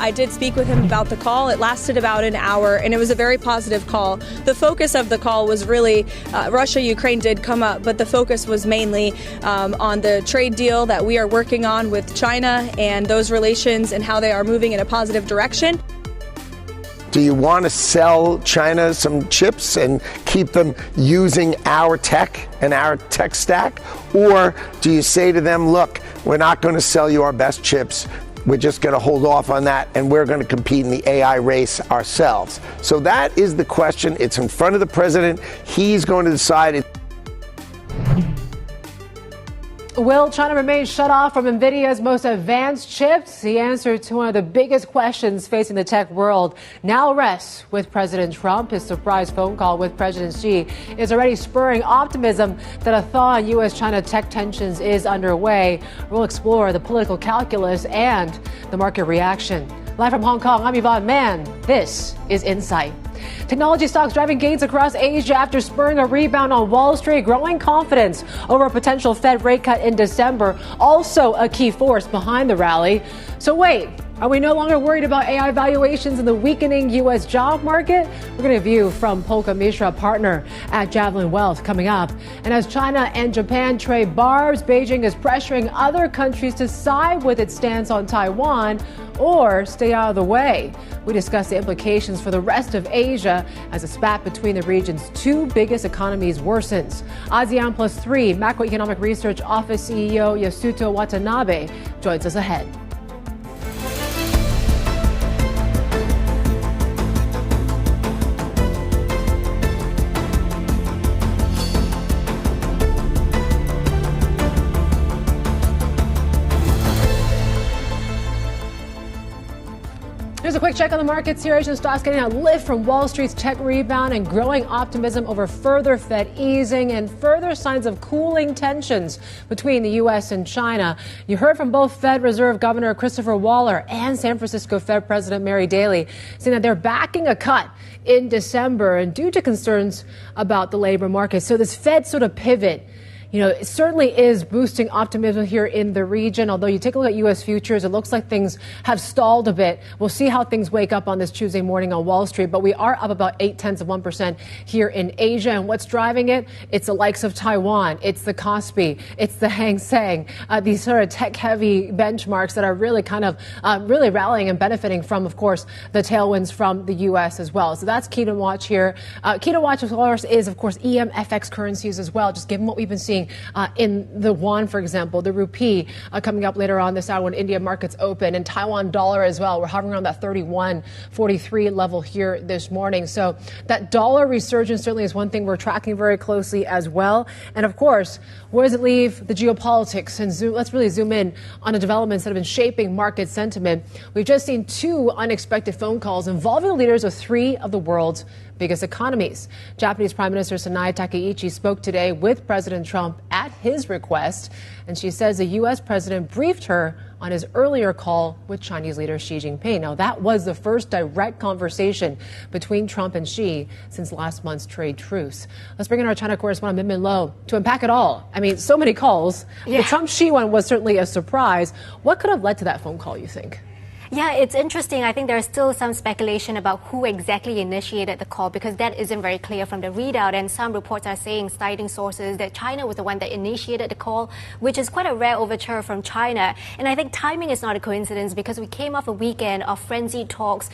I did speak with him about the call. It lasted about an hour, and it was a very positive call. The focus of the call was really Russia-Ukraine did come up, but the focus was mainly on the trade deal that we are working on with China and those relations and how they are moving in a positive direction. Do you want to sell China some chips and keep them using our tech and our tech stack? Or do you say to them, look, we're not going to sell you our best chips. We're just going to hold off on that, and we're going to compete in the AI race ourselves. So that is the question. It's in front of the president. He's going to decide it. Will China remain shut off from Nvidia's most advanced chips? The answer to one of the biggest questions facing the tech world now rests with President Trump. His surprise phone call with President Xi is already spurring optimism that a thaw in U.S.-China tech tensions is underway. We'll explore the political calculus and the market reaction. Live from Hong Kong, I'm Yvonne Mann. This is Insight. Technology stocks driving gains across Asia after spurring a rebound on Wall Street. Growing confidence over a potential Fed rate cut in December, also a key force behind the rally. So wait, are we no longer worried about AI valuations in the weakening U.S. job market? We're going to view from Polka Mishra, partner at Javelin Wealth, coming up. And as China and Japan trade barbs, Beijing is pressuring other countries to side with its stance on Taiwan or stay out of the way. We discuss the implications for the rest of Asia as a spat between the region's two biggest economies worsens. ASEAN Plus 3 Macroeconomic Research Office CEO Yasuto Watanabe joins us ahead. Here's a quick check on the markets here. Asian stocks getting a lift from Wall Street's tech rebound and growing optimism over further Fed easing and further signs of cooling tensions between the U.S. and China. You heard from both Fed Reserve Governor Christopher Waller and San Francisco Fed President Mary Daly saying that they're backing a cut in December and due to concerns about the labor market. So this Fed sort of pivot, it certainly is boosting optimism here in the region. Although you take a look at U.S. futures, it looks like things have stalled a bit. We'll see how things wake up on this Tuesday morning on Wall Street. But we are up about 0.8% here in Asia. And what's driving it? It's the likes of Taiwan. It's the Kospi. It's the Hang Seng. These sort of tech-heavy benchmarks that are really kind of really rallying and benefiting from, of course, the tailwinds from the U.S. as well. So that's key to watch here. Key to watch, of course, is, of course, EMFX currencies as well, just given what we've been seeing in the yuan, for example, the rupee coming up later on this hour when India markets open, and Taiwan dollar as well. We're hovering around that 31.43 level here this morning. So that dollar resurgence certainly is one thing we're tracking very closely as well. And of course, where does it leave the geopolitics? And let's really zoom in on the developments that have been shaping market sentiment. We've just seen two unexpected phone calls involving the leaders of three of the world's biggest economies. Japanese Prime Minister Xi Takaichi spoke today with President Trump at his request, and she says the U.S. president briefed her on his earlier call with Chinese leader Xi Jinping. Now, that was the first direct conversation between Trump and Xi since last month's trade truce. Let's bring in our China correspondent, Min Lo, to unpack it all. I mean, so many calls. Yeah. The Trump-Xi one was certainly a surprise. What could have led to that phone call, you think? Yeah, it's interesting. I think there's still some speculation about who exactly initiated the call because that isn't very clear from the readout. And some reports are saying, citing sources, that China was the one that initiated the call, which is quite a rare overture from China. And I think timing is not a coincidence because we came off a weekend of frenzied talks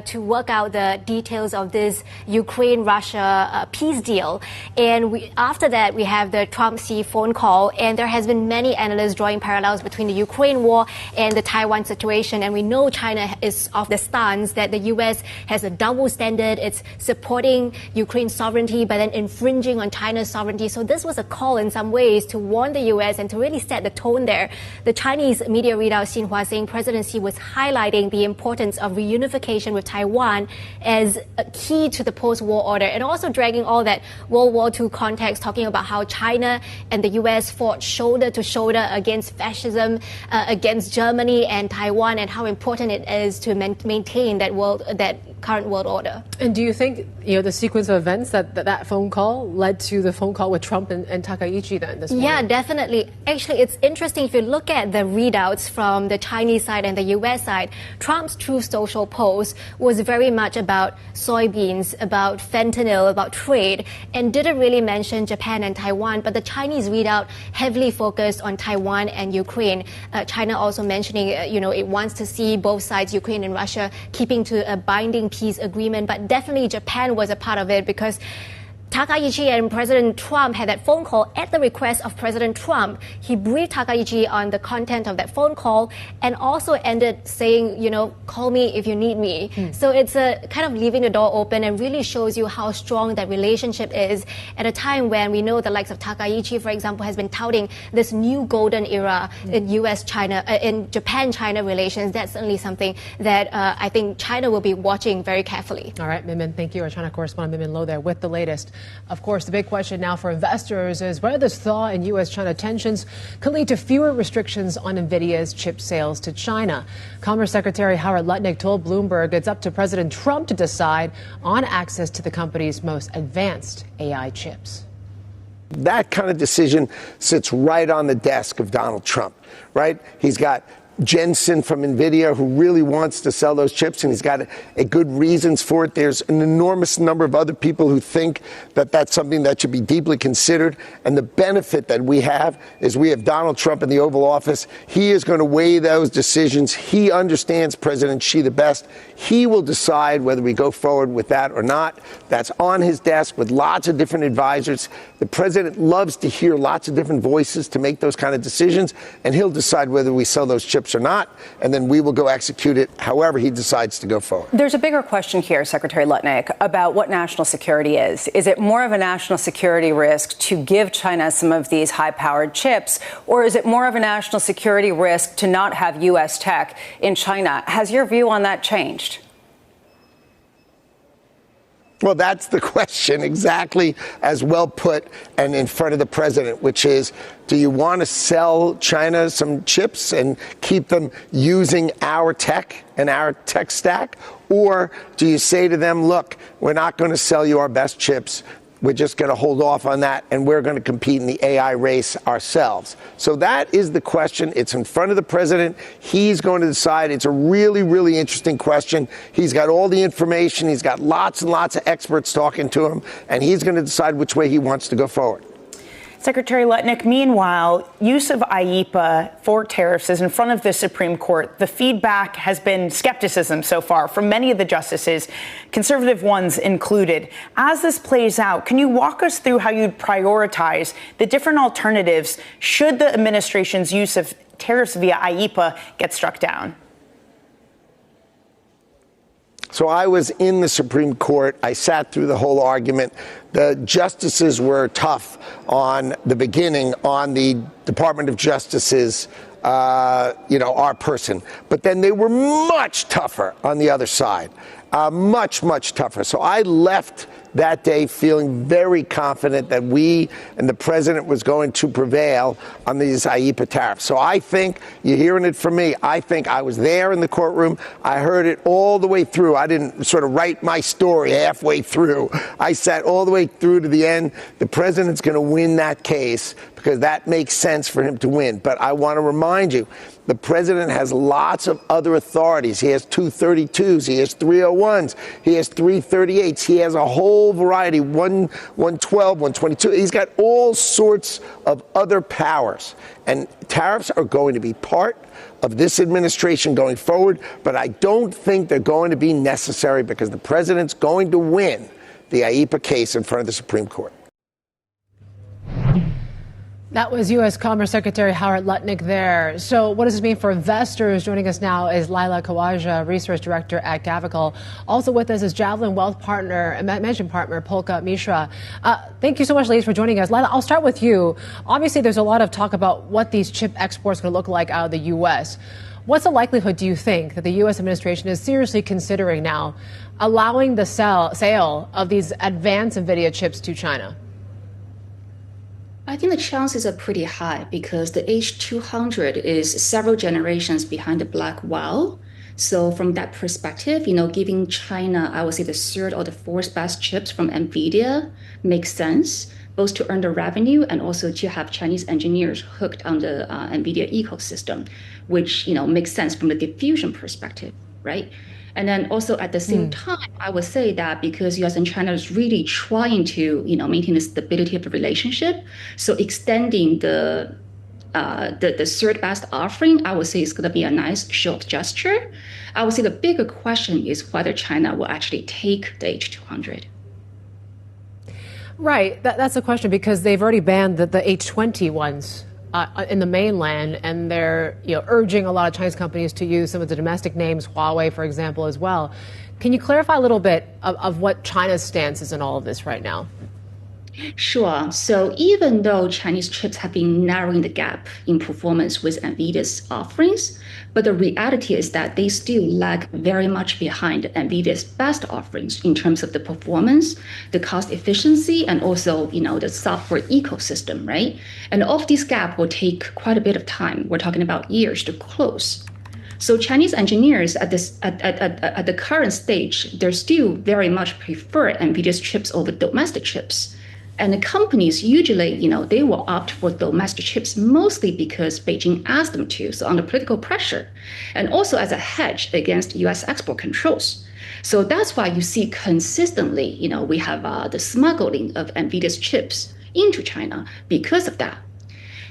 to work out the details of this Ukraine-Russia peace deal. And after that, we have the Trump-Xi phone call. And there has been many analysts drawing parallels between the Ukraine war and the Taiwan situation. And we know China is of the stance that the U.S. has a double standard. It's supporting Ukraine's sovereignty, but then infringing on China's sovereignty. So this was a call in some ways to warn the U.S. and to really set the tone there. The Chinese media readout Xinhua saying President Xi was highlighting the importance of reunification with Taiwan as a key to the post-war order, and also dragging all that World War II context, talking about how China and the U.S. fought shoulder to shoulder against fascism, against Germany and Taiwan, and how important it is to maintain that current world order. And do you think, the sequence of events that phone call led to the phone call with Trump and Takaichi then this morning? Yeah, definitely. Actually, it's interesting if you look at the readouts from the Chinese side and the US side. Trump's Truth Social post was very much about soybeans, about fentanyl, about trade, and didn't really mention Japan and Taiwan. But the Chinese readout heavily focused on Taiwan and Ukraine. China also mentioning, it wants to see both sides, Ukraine and Russia, keeping to a binding peace agreement. But definitely Japan was a part of it because Takaichi and President Trump had that phone call at the request of President Trump. He briefed Takaichi on the content of that phone call and also ended saying, call me if you need me. So it's a kind of leaving the door open and really shows you how strong that relationship is at a time when we know the likes of Takaichi, for example, has been touting this new golden era in in Japan-China relations. That's certainly something that I think China will be watching very carefully. All right, Min, thank you. Our China correspondent Min Lo there with the latest. Of course, the big question now for investors is whether this thaw in U.S.-China tensions could lead to fewer restrictions on Nvidia's chip sales to China. Commerce Secretary Ihor Lutnick told Bloomberg it's up to President Trump to decide on access to the company's most advanced AI chips. That kind of decision sits right on the desk of Donald Trump, right? He's got Yie-Hsin from Nvidia, who really wants to sell those chips, and he's got a good reasons for it. There's an enormous number of other people who think that that's something that should be deeply considered. And the benefit that we have is we have Donald Trump in the Oval Office. He is going to weigh those decisions. He understands President Xi the best. He will decide whether we go forward with that or not. That's on his desk with lots of different advisors. The president loves to hear lots of different voices to make those kind of decisions, and he'll decide whether we sell those chips or not, and then we will go execute it however he decides to go forward. There's a bigger question here, Secretary Lutnick, about what national security is. Is it more of a national security risk to give China some of these high-powered chips, or is it more of a national security risk to not have U.S. tech in China? Has your view on that changed? Well, that's the question, exactly as well put and in front of the president, which is, do you want to sell China some chips and keep them using our tech and our tech stack? Or do you say to them, look, we're not going to sell you our best chips. We're just going to hold off on that, and we're going to compete in the AI race ourselves. So that is the question. It's in front of the president. He's going to decide. It's a really, really interesting question. He's got all the information. He's got lots and lots of experts talking to him, and he's going to decide which way he wants to go forward. Secretary Lutnick, meanwhile, use of IEEPA for tariffs is in front of the Supreme Court. The feedback has been skepticism so far from many of the justices, conservative ones included. As this plays out, can you walk us through how you'd prioritize the different alternatives should the administration's use of tariffs via IEEPA get struck down? So I was in the Supreme Court. I sat through the whole argument. The justices were tough on the beginning on the Department of Justice's, our person. But then they were much tougher on the other side, much, much tougher. So I left that day feeling very confident that we and the president was going to prevail on these IEEPA tariffs. So I think, you're hearing it from me, I think I was there in the courtroom. I heard it all the way through. I didn't sort of write my story halfway through. I sat all the way through to the end. The president's going to win that case because that makes sense for him to win. But I want to remind you, the president has lots of other authorities. He has 232s, he has 301s, he has 338s, he has a whole variety, 112, 122. He's got all sorts of other powers. And tariffs are going to be part of this administration going forward, but I don't think they're going to be necessary because the president's going to win the IEEPA case in front of the Supreme Court. That was U.S. Commerce Secretary Ihor Lutnick there. So what does this mean for investors? Joining us now is Laila Khawaja, Research Director at Gavekal. Also with us is Javelin Wealth Partner, Managing Partner, Polka, Mishra. Thank you so much, ladies, for joining us. Laila, I'll start with you. Obviously, there's a lot of talk about what these chip exports are going to look like out of the U.S. What's the likelihood, do you think, that the U.S. administration is seriously considering now allowing the sale of these advanced Nvidia chips to China? I think the chances are pretty high because the H200 is several generations behind the Blackwell. So from that perspective, giving China, I would say the third or the fourth best chips from Nvidia makes sense, both to earn the revenue and also to have Chinese engineers hooked on the Nvidia ecosystem, which makes sense from the diffusion perspective, right? And then also at the same time, I would say that because US and China is really trying to maintain the stability of the relationship, so extending the third best offering, I would say is going to be a nice show of gesture. I would say the bigger question is whether China will actually take the H200. Right, that's a question because they've already banned the H20 ones in the mainland, and they're urging a lot of Chinese companies to use some of the domestic names, Huawei, for example, as well. Can you clarify a little bit of what China's stance is in all of this right now? Sure. So even though Chinese chips have been narrowing the gap in performance with Nvidia's offerings, but the reality is that they still lag very much behind Nvidia's best offerings in terms of the performance, the cost efficiency, and also, the software ecosystem, right? And all of this gap will take quite a bit of time. We're talking about years to close. So Chinese engineers at the current stage, they still very much prefer Nvidia's chips over domestic chips. And the companies usually, they will opt for domestic chips mostly because Beijing asked them to, so under political pressure, and also as a hedge against US export controls. So that's why you see consistently, we have the smuggling of Nvidia's chips into China because of that.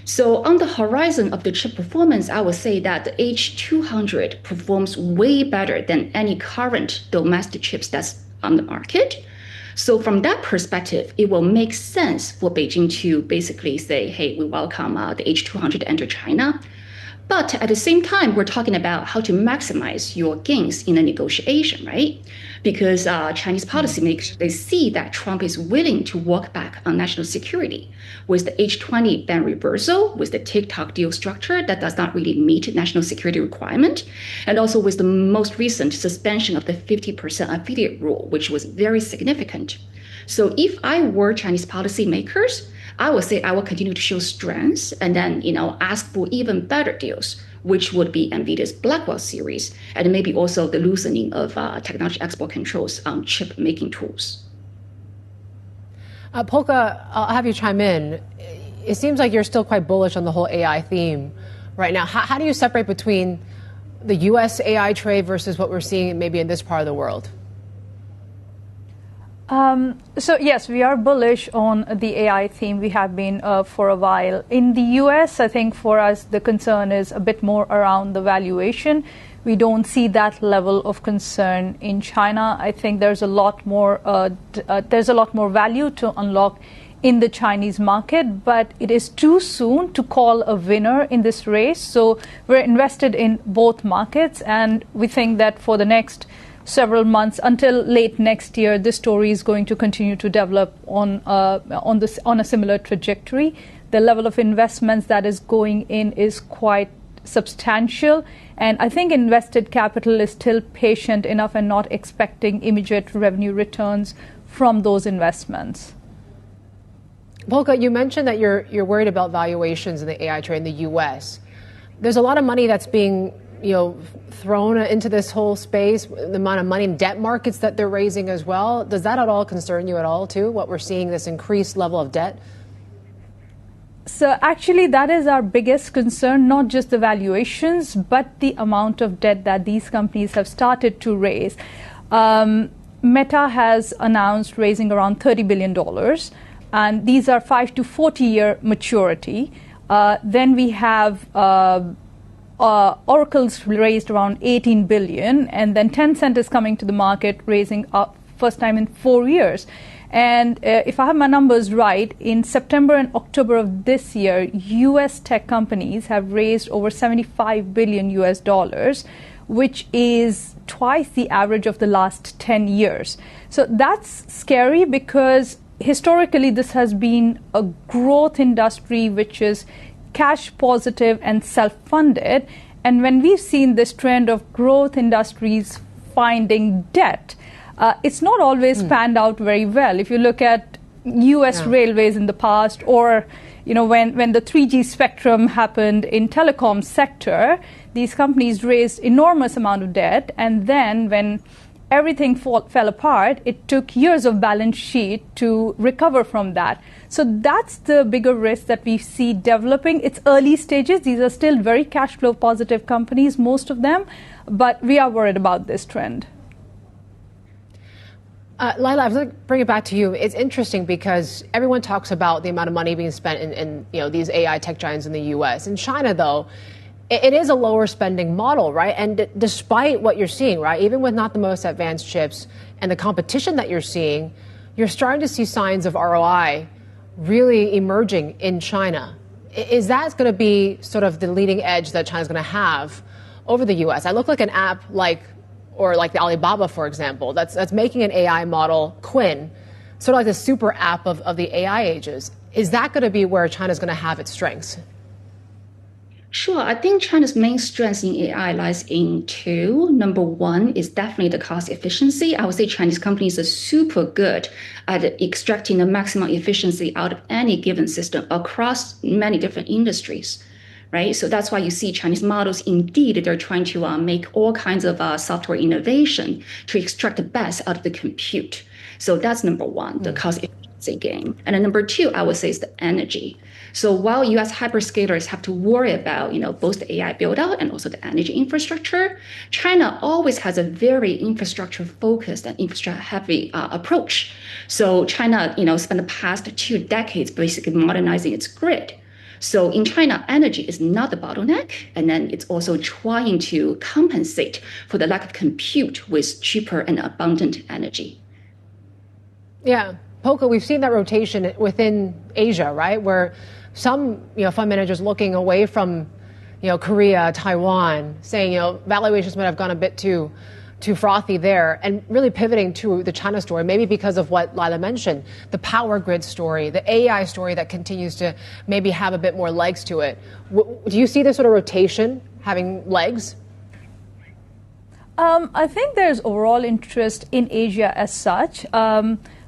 So on the horizon of the chip performance, I would say that the H200 performs way better than any current domestic chips that's on the market. So from that perspective, it will make sense for Beijing to basically say, hey, we welcome the H200 to enter China. But at the same time, we're talking about how to maximize your gains in a negotiation, right? Because Chinese policymakers, they see that Trump is willing to walk back on national security with the H20 ban reversal, with the TikTok deal structure that does not really meet national security requirement, and also with the most recent suspension of the 50% affiliate rule, which was very significant. So if I were Chinese policymakers, I would say I will continue to show strengths and then, ask for even better deals, which would be Nvidia's Blackwell series, and maybe also the loosening of technology export controls on chip making tools. Polka, I'll have you chime in. It seems like you're still quite bullish on the whole AI theme right now. How do you separate between the U.S. AI trade versus what we're seeing maybe in this part of the world? So yes, we are bullish on the AI theme. We have been for a while. In the US, I think for us, the concern is a bit more around the valuation. We don't see that level of concern in China. I think there's a lot more value to unlock in the Chinese market, but it is too soon to call a winner in this race. So we're invested in both markets, and we think that for the next several months until late next year, this story is going to continue to develop on a similar trajectory. The level of investments that is going in is quite substantial, and I think invested capital is still patient enough and not expecting immediate revenue returns from those investments. Polka, you mentioned that you're worried about valuations in the AI trade in the U.S. There's a lot of money that's being thrown into this whole space, the amount of money in debt markets that they're raising as well. Does that at all concern you at all, too, what we're seeing, this increased level of debt? So actually, that is our biggest concern, not just the valuations, but the amount of debt that these companies have started to raise. Meta has announced raising around $30 billion, and these are 5 to 40-year maturity. Then we have Oracle's raised around $18 billion, and then Tencent is coming to the market raising up first time in 4 years. And if I have my numbers right, in September and October of this year, U.S. tech companies have raised over $75 billion US, which is twice the average of the last 10 years. So that's scary because historically this has been a growth industry which is cash positive and self-funded. And when we've seen this trend of growth industries finding debt, it's not always panned out very well. If you look at U.S. railways in the past, or when the 3G spectrum happened in telecom sector, these companies raised enormous amount of debt, and then when everything fell apart, it took years of balance sheet to recover from that. So that's the bigger risk that we see developing. It's early stages. These are still very cash flow positive companies, most of them, but we are worried about this trend. Laila, I was going to bring it back to you. It's interesting because everyone talks about the amount of money being spent in these AI tech giants in the U.S. In China, though, it is a lower spending model, right? And despite what you're seeing, right, even with not the most advanced chips and the competition that you're seeing, you're starting to see signs of ROI really emerging in China. Is that going to be sort of the leading edge that China's going to have over the U.S.? I look like an app like the Alibaba, for example, that's making an AI model, Quinn, sort of like the super app of the AI ages. Is that going to be where China's going to have its strengths? Sure. I think China's main strength in AI lies in two. Number one is definitely the cost efficiency. I would say Chinese companies are super good at extracting the maximum efficiency out of any given system across many different industries, right? So that's why you see Chinese models, indeed, they're trying to make all kinds of software innovation to extract the best out of the compute. So that's number one, the cost efficiency game. And then number two, I would say, is the energy. So while U.S. hyperscalers have to worry about, both the AI build out and also the energy infrastructure, China always has a very infrastructure focused and infrastructure heavy approach. So China, spent the past 2 decades basically modernizing its grid. So in China, energy is not the bottleneck, and then it's also trying to compensate for the lack of compute with cheaper and abundant energy. Yeah. Polka, we've seen that rotation within Asia, right? Where some fund managers looking away from Korea, Taiwan, saying valuations might have gone a bit too frothy there, and really pivoting to the China story, maybe because of what Laila mentioned, the power grid story, the AI story that continues to maybe have a bit more legs to it. Do you see this sort of rotation having legs? I think there's overall interest in Asia as such.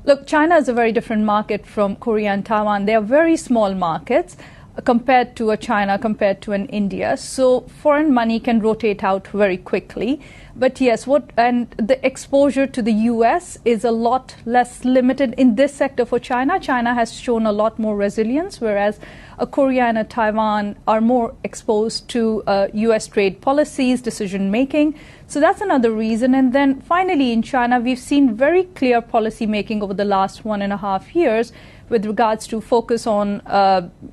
Look, China is a very different market from Korea and Taiwan. They are very small markets compared to a China, compared to an India. So foreign money can rotate out very quickly. But yes, and the exposure to the US is a lot less limited in this sector for China. China has shown a lot more resilience, whereas a Korea and a Taiwan are more exposed to US trade policies, decision making. So that's another reason. And then finally, in China, we've seen very clear policy making over the last 1.5 years with regards to focus on,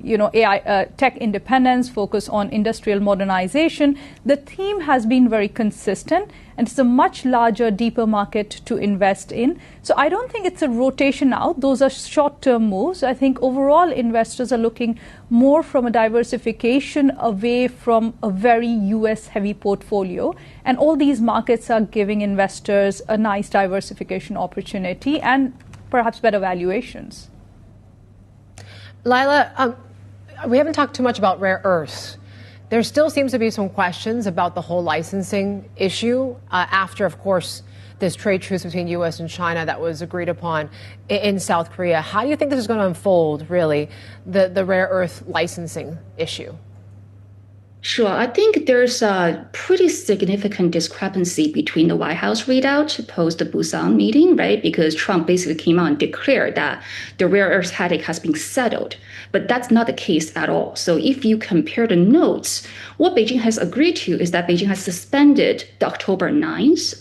AI, tech independence, focus on industrial modernization. The theme has been very consistent, and it's a much larger, deeper market to invest in. So I don't think it's a rotation out. Those are short-term moves. I think overall investors are looking more from a diversification away from a very US-heavy portfolio. And all these markets are giving investors a nice diversification opportunity and perhaps better valuations. Laila, we haven't talked too much about rare earths. There still seems to be some questions about the whole licensing issue after, of course, this trade truce between U.S. and China that was agreed upon in South Korea. How do you think this is going to unfold, really, the rare earth licensing issue? Sure. I think there's a pretty significant discrepancy between the White House readout post the Busan meeting, right? Because Trump basically came out and declared that the rare earth headache has been settled. But that's not the case at all. So if you compare the notes, what Beijing has agreed to is that Beijing has suspended the October 9th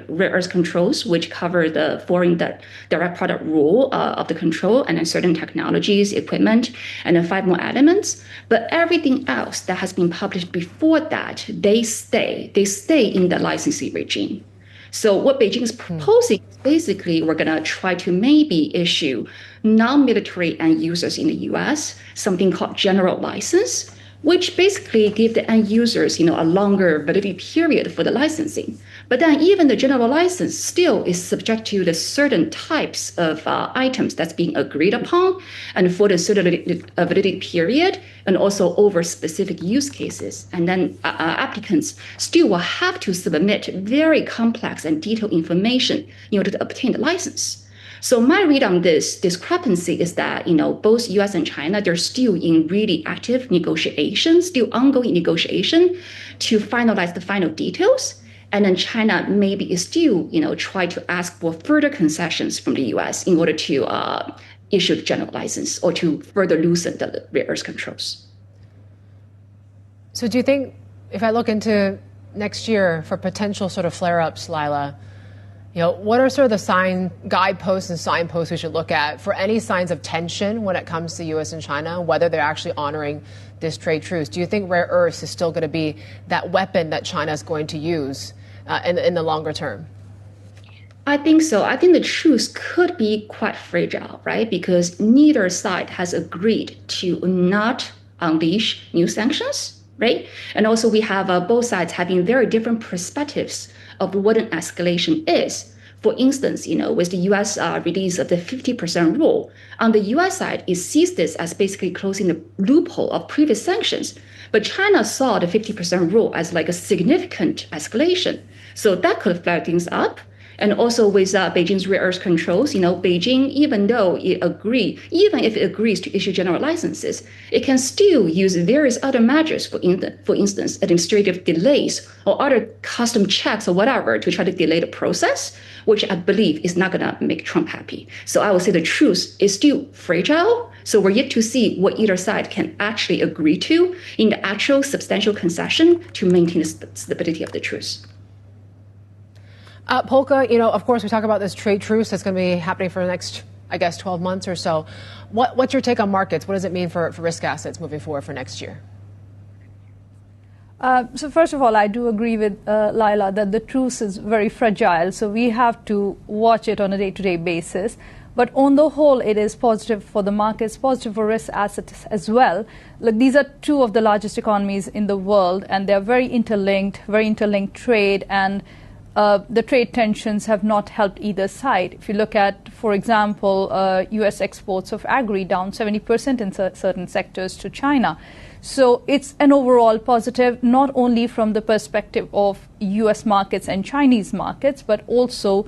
rare earth controls, which cover the foreign direct product rule of the control and then certain technologies, equipment, and then 5 more elements. But everything else that has been published before that, they stay in the licensing regime. So what Beijing is proposing is basically we're going to try to maybe issue non-military end users in the US something called general license, which basically give the end users, a longer validity period for the licensing. But then even the general license still is subject to the certain types of items that's being agreed upon and for the certain validity period and also over specific use cases. And then applicants still will have to submit very complex and detailed information to obtain the license. So my read on this discrepancy is that, both US and China, they're still in really active negotiations, still ongoing negotiation to finalize the final details. And then China maybe is still, try to ask for further concessions from the US in order to issue the general license or to further loosen the rare earth controls. So do you think, if I look into next year for potential sort of flare-ups, Laila, what are sort of the guideposts and signposts we should look at for any signs of tension when it comes to U.S. and China, whether they're actually honoring this trade truce? Do you think rare earths is still going to be that weapon that China is going to use in the longer term? I think so. I think the truce could be quite fragile, right? Because neither side has agreed to not unleash new sanctions, right? And also we have both sides having very different perspectives of what an escalation is. For instance, with the U.S. Release of the 50% rule, on the U.S. side, it sees this as basically closing the loophole of previous sanctions. But China saw the 50% rule as like a significant escalation. So that could flare things up. And also with Beijing's rare earth controls, Beijing, even if it agrees to issue general licenses, it can still use various other measures, for instance, administrative delays or other custom checks or whatever to try to delay the process, which I believe is not going to make Trump happy. So I would say the truce is still fragile. So we're yet to see what either side can actually agree to in the actual substantial concession to maintain the stability of the truce. Polka, of course, we talk about this trade truce that's going to be happening for the next, 12 months or so. What's your take on markets? What does it mean for risk assets moving forward for next year? So first of all, I do agree with Laila that the truce is very fragile. So we have to watch it on a day-to-day basis. But on the whole, it is positive for the markets, positive for risk assets as well. Look, these are two of the largest economies in the world, and they're very interlinked trade, and the trade tensions have not helped either side. If you look at, for example, U.S. exports of agri down 70% in certain sectors to China. So it's an overall positive, not only from the perspective of U.S. markets and Chinese markets, but also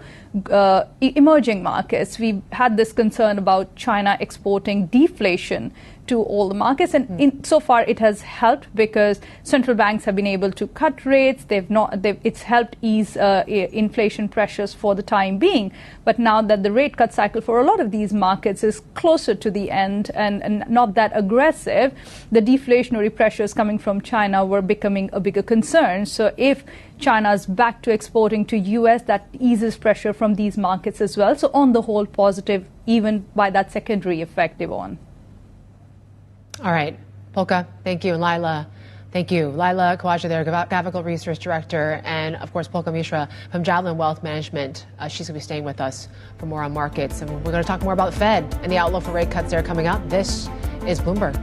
emerging markets. We've had this concern about China exporting deflation to all the markets, and so far it has helped because central banks have been able to cut rates. It's helped ease inflation pressures for the time being. But now that the rate cut cycle for a lot of these markets is closer to the end and not that aggressive, the deflationary pressures coming from China were becoming a bigger concern. So if China's back to exporting to U.S., that eases pressure from these markets as well. So on the whole, positive, even by that secondary effect, Yvonne. All right. Polka, thank you. And Laila, thank you. Laila Khawaja there, Gavekal Research Director, and of course, Polka Mishra from Javelin Wealth Management. She's going to be staying with us for more on markets. And we're going to talk more about the Fed and the outlook for rate cuts there coming up. This is Bloomberg.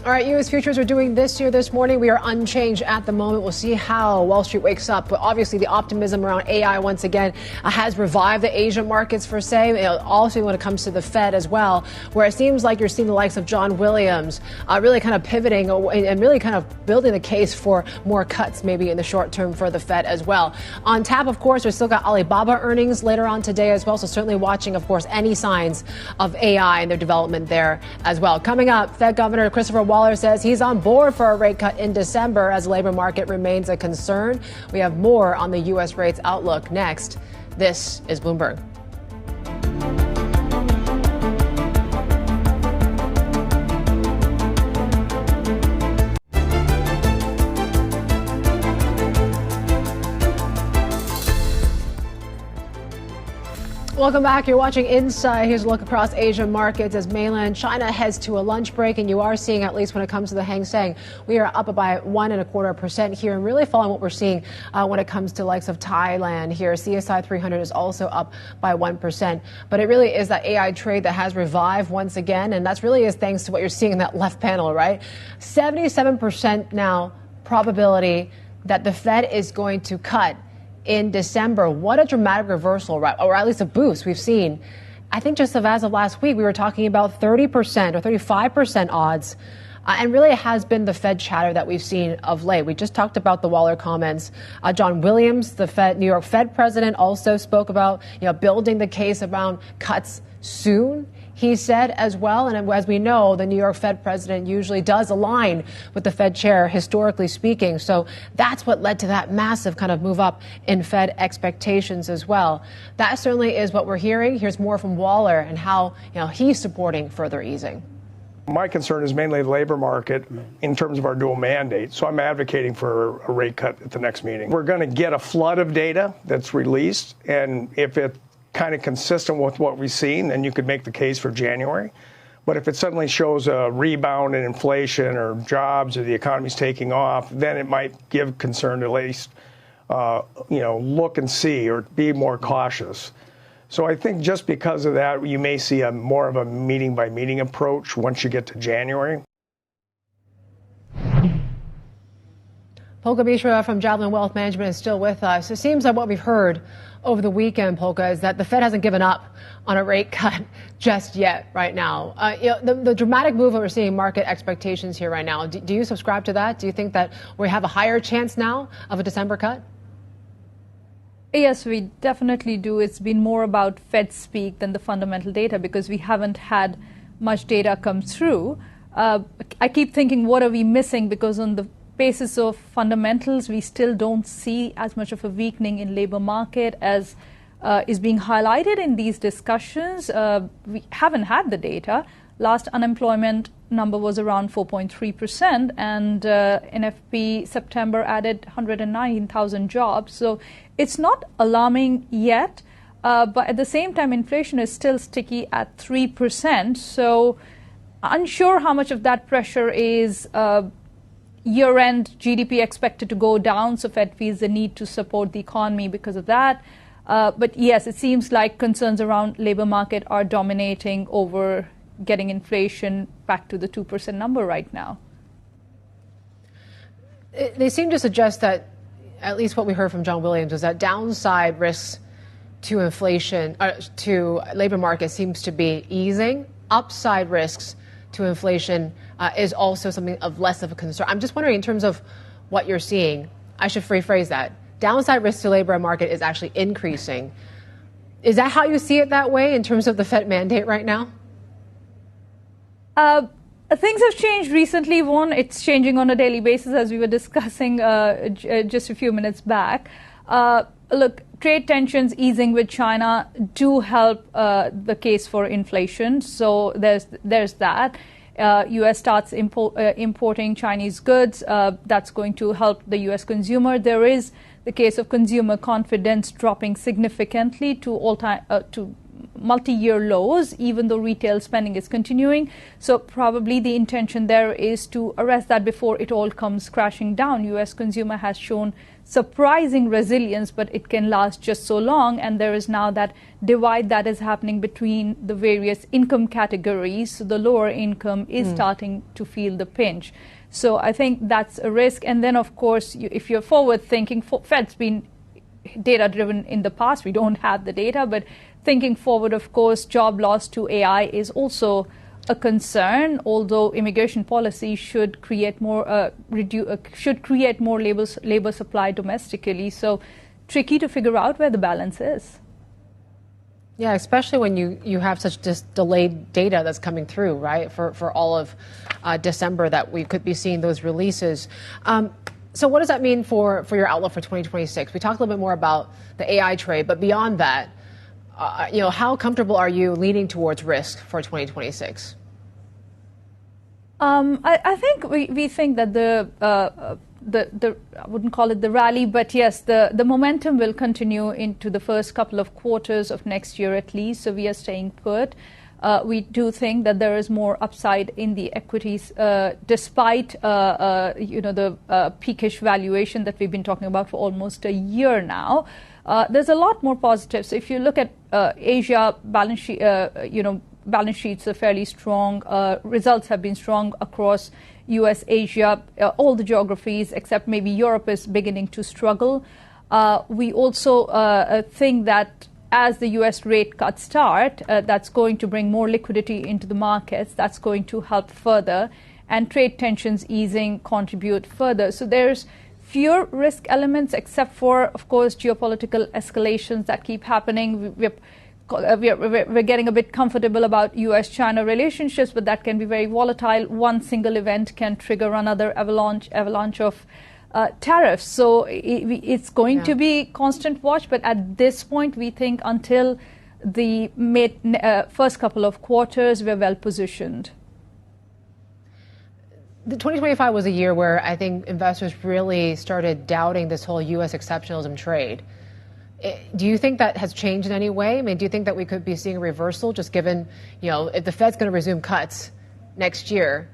All right, U.S. futures are doing this morning. We are unchanged at the moment. We'll see how Wall Street wakes up. But obviously, the optimism around AI once again has revived the Asian markets per se. Also, when it comes to the Fed as well, where it seems like you're seeing the likes of John Williams really kind of pivoting and really kind of building the case for more cuts maybe in the short term for the Fed as well. On tap, of course, we've still got Alibaba earnings later on today as well. So certainly watching, of course, any signs of AI and their development there as well. Coming up, Fed Governor Christopher Waller says he's on board for a rate cut in December as the labor market remains a concern. We have more on the U.S. rates outlook next. This is Bloomberg. Welcome back. You're watching Inside. Here's a look across Asian markets as mainland China heads to a lunch break, and you are seeing, at least when it comes to the Hang Seng, we are up by 1.25% here, and really following what we're seeing when it comes to likes of Thailand here. CSI 300 is also up by 1%, but it really is that AI trade that has revived once again, and that's really is thanks to what you're seeing in that left panel, right? 77% now probability that the Fed is going to cut in December. What a dramatic reversal, right? Or at least a boost we've seen. I think just as of last week, we were talking about 30% or 35% odds. And really it has been the Fed chatter that we've seen of late. We just talked about the Waller comments. John Williams, the New York Fed president, also spoke about building the case around cuts soon, he said as well. And as we know, the New York Fed president usually does align with the Fed chair, historically speaking. So that's what led to that massive kind of move up in Fed expectations as well. That certainly is what we're hearing. Here's more from Waller and how he's supporting further easing. My concern is mainly the labor market in terms of our dual mandate. So I'm advocating for a rate cut at the next meeting. We're going to get a flood of data that's released. And if it's kind of consistent with what we've seen, then you could make the case for January. But if it suddenly shows a rebound in inflation or jobs or the economy's taking off, then it might give concern to at least, look and see or be more cautious. So I think just because of that, you may see more of a meeting-by-meeting approach once you get to January. Polka Mishra from Javelin Wealth Management is still with us. It seems like what we've heard over the weekend, Polka, is that the Fed hasn't given up on a rate cut just yet right now. The dramatic move that we're seeing in market expectations here right now, do you subscribe to that? Do you think that we have a higher chance now of a December cut? Yes, we definitely do. It's been more about Fed speak than the fundamental data because we haven't had much data come through. I keep thinking, what are we missing? Because on the basis of fundamentals, we still don't see as much of a weakening in labor market as is being highlighted in these discussions. We haven't had the data. Last unemployment number was around 4.3%, and NFP September added 119,000 jobs. So it's not alarming yet, but at the same time, inflation is still sticky at 3%. So unsure how much of that pressure is year-end GDP expected to go down, so Fed feels the need to support the economy because of that. But yes, it seems like concerns around labor market are dominating over getting inflation back to the 2% number right now. They seem to suggest that, at least what we heard from John Williams, was that downside risks to inflation, to labor market seems to be easing. Upside risks to inflation is also something of less of a concern. I'm just wondering, in terms of what you're seeing, I should rephrase that. Downside risk to labor market is actually increasing. Is that how you see it that way in terms of the Fed mandate right now? Things have changed recently. One, it's changing on a daily basis, as we were discussing just a few minutes back. Look, trade tensions easing with China do help the case for inflation. So there's that. U.S. starts importing Chinese goods. That's going to help the U.S. consumer. There is the case of consumer confidence dropping significantly to multi-year lows, even though retail spending is continuing. So probably the intention there is to arrest that before it all comes crashing down. U.S. consumer has shown surprising resilience, but it can last just so long. And there is now that divide that is happening between the various income categories. So the lower income is starting to feel the pinch. So I think that's a risk. And then, of course, if you're forward thinking, Fed's been data driven in the past. We don't have the data, but thinking forward, of course, job loss to AI is also a concern, although immigration policy should create more labor supply domestically. So tricky to figure out where the balance is. Yeah, especially when you have such delayed data that's coming through, right, for all of December, that we could be seeing those releases. So what does that mean for your outlook for 2026? We talked a little bit more about the AI trade, but beyond that, how comfortable are you leaning towards risk for 2026? I think we think that the I wouldn't call it the rally, but yes, the momentum will continue into the first couple of quarters of next year at least. So we are staying put. We do think that there is more upside in the equities, despite the peakish valuation that we've been talking about for almost a year now. There's a lot more positive. So if you look at Asia balance sheet, balance sheets are fairly strong. Results have been strong across U.S., Asia, all the geographies, except maybe Europe is beginning to struggle. We also think that as the U.S. rate cuts start, that's going to bring more liquidity into the markets. That's going to help further, and trade tensions easing contribute further. So there's fewer risk elements, except for, of course, geopolitical escalations that keep happening. We're getting a bit comfortable about U.S.-China relationships, but that can be very volatile. One single event can trigger another avalanche of tariffs. So it's going to be constant watch, but at this point, we think until the first couple of quarters, we're well positioned. The 2025 was a year where I think investors really started doubting this whole U.S. exceptionalism trade. Do you think that has changed in any way? I mean, do you think that we could be seeing a reversal, just given, if the Fed's going to resume cuts next year,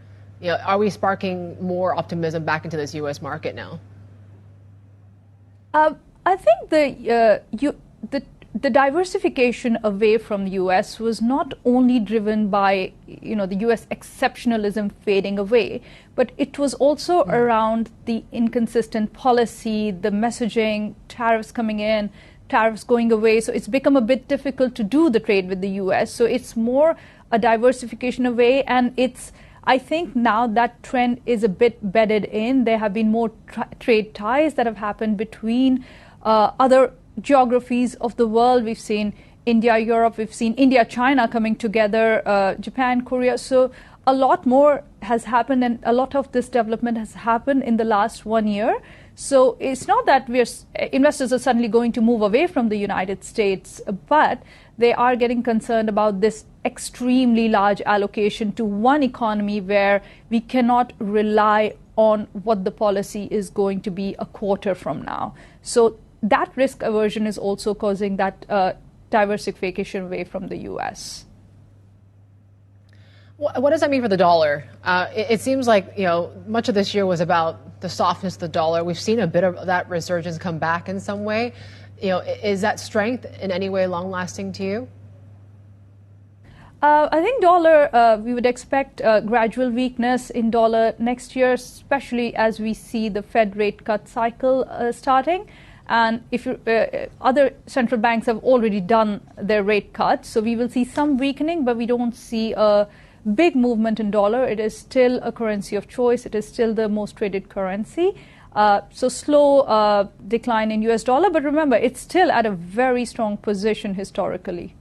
are we sparking more optimism back into this U.S. market now? I think the diversification away from the U.S. was not only driven by the U.S. exceptionalism fading away, but it was also around the inconsistent policy, the messaging, tariffs coming in, tariffs going away. So it's become a bit difficult to do the trade with the U.S. So it's more a diversification away, and I think now that trend is a bit bedded in. There have been more trade ties that have happened between other geographies of the world. We've seen India, Europe, we've seen India, China coming together, Japan, Korea. So a lot more has happened, and a lot of this development has happened in the last 1 year. So it's not that investors are suddenly going to move away from the United States, but they are getting concerned about this extremely large allocation to one economy where we cannot rely on what the policy is going to be a quarter from now. So that risk aversion is also causing that diversification away from the U.S. What does that mean for the dollar? It seems like much of this year was about the softness of the dollar. We've seen a bit of that resurgence come back in some way. Is that strength in any way long-lasting to you? I think dollar, we would expect gradual weakness in dollar next year, especially as we see the Fed rate cut cycle starting. And if other central banks have already done their rate cuts, so we will see some weakening, but we don't see a big movement in dollar. It is still a currency of choice. It is still the most traded currency. So slow decline in US dollar, but remember, it's still at a very strong position historically.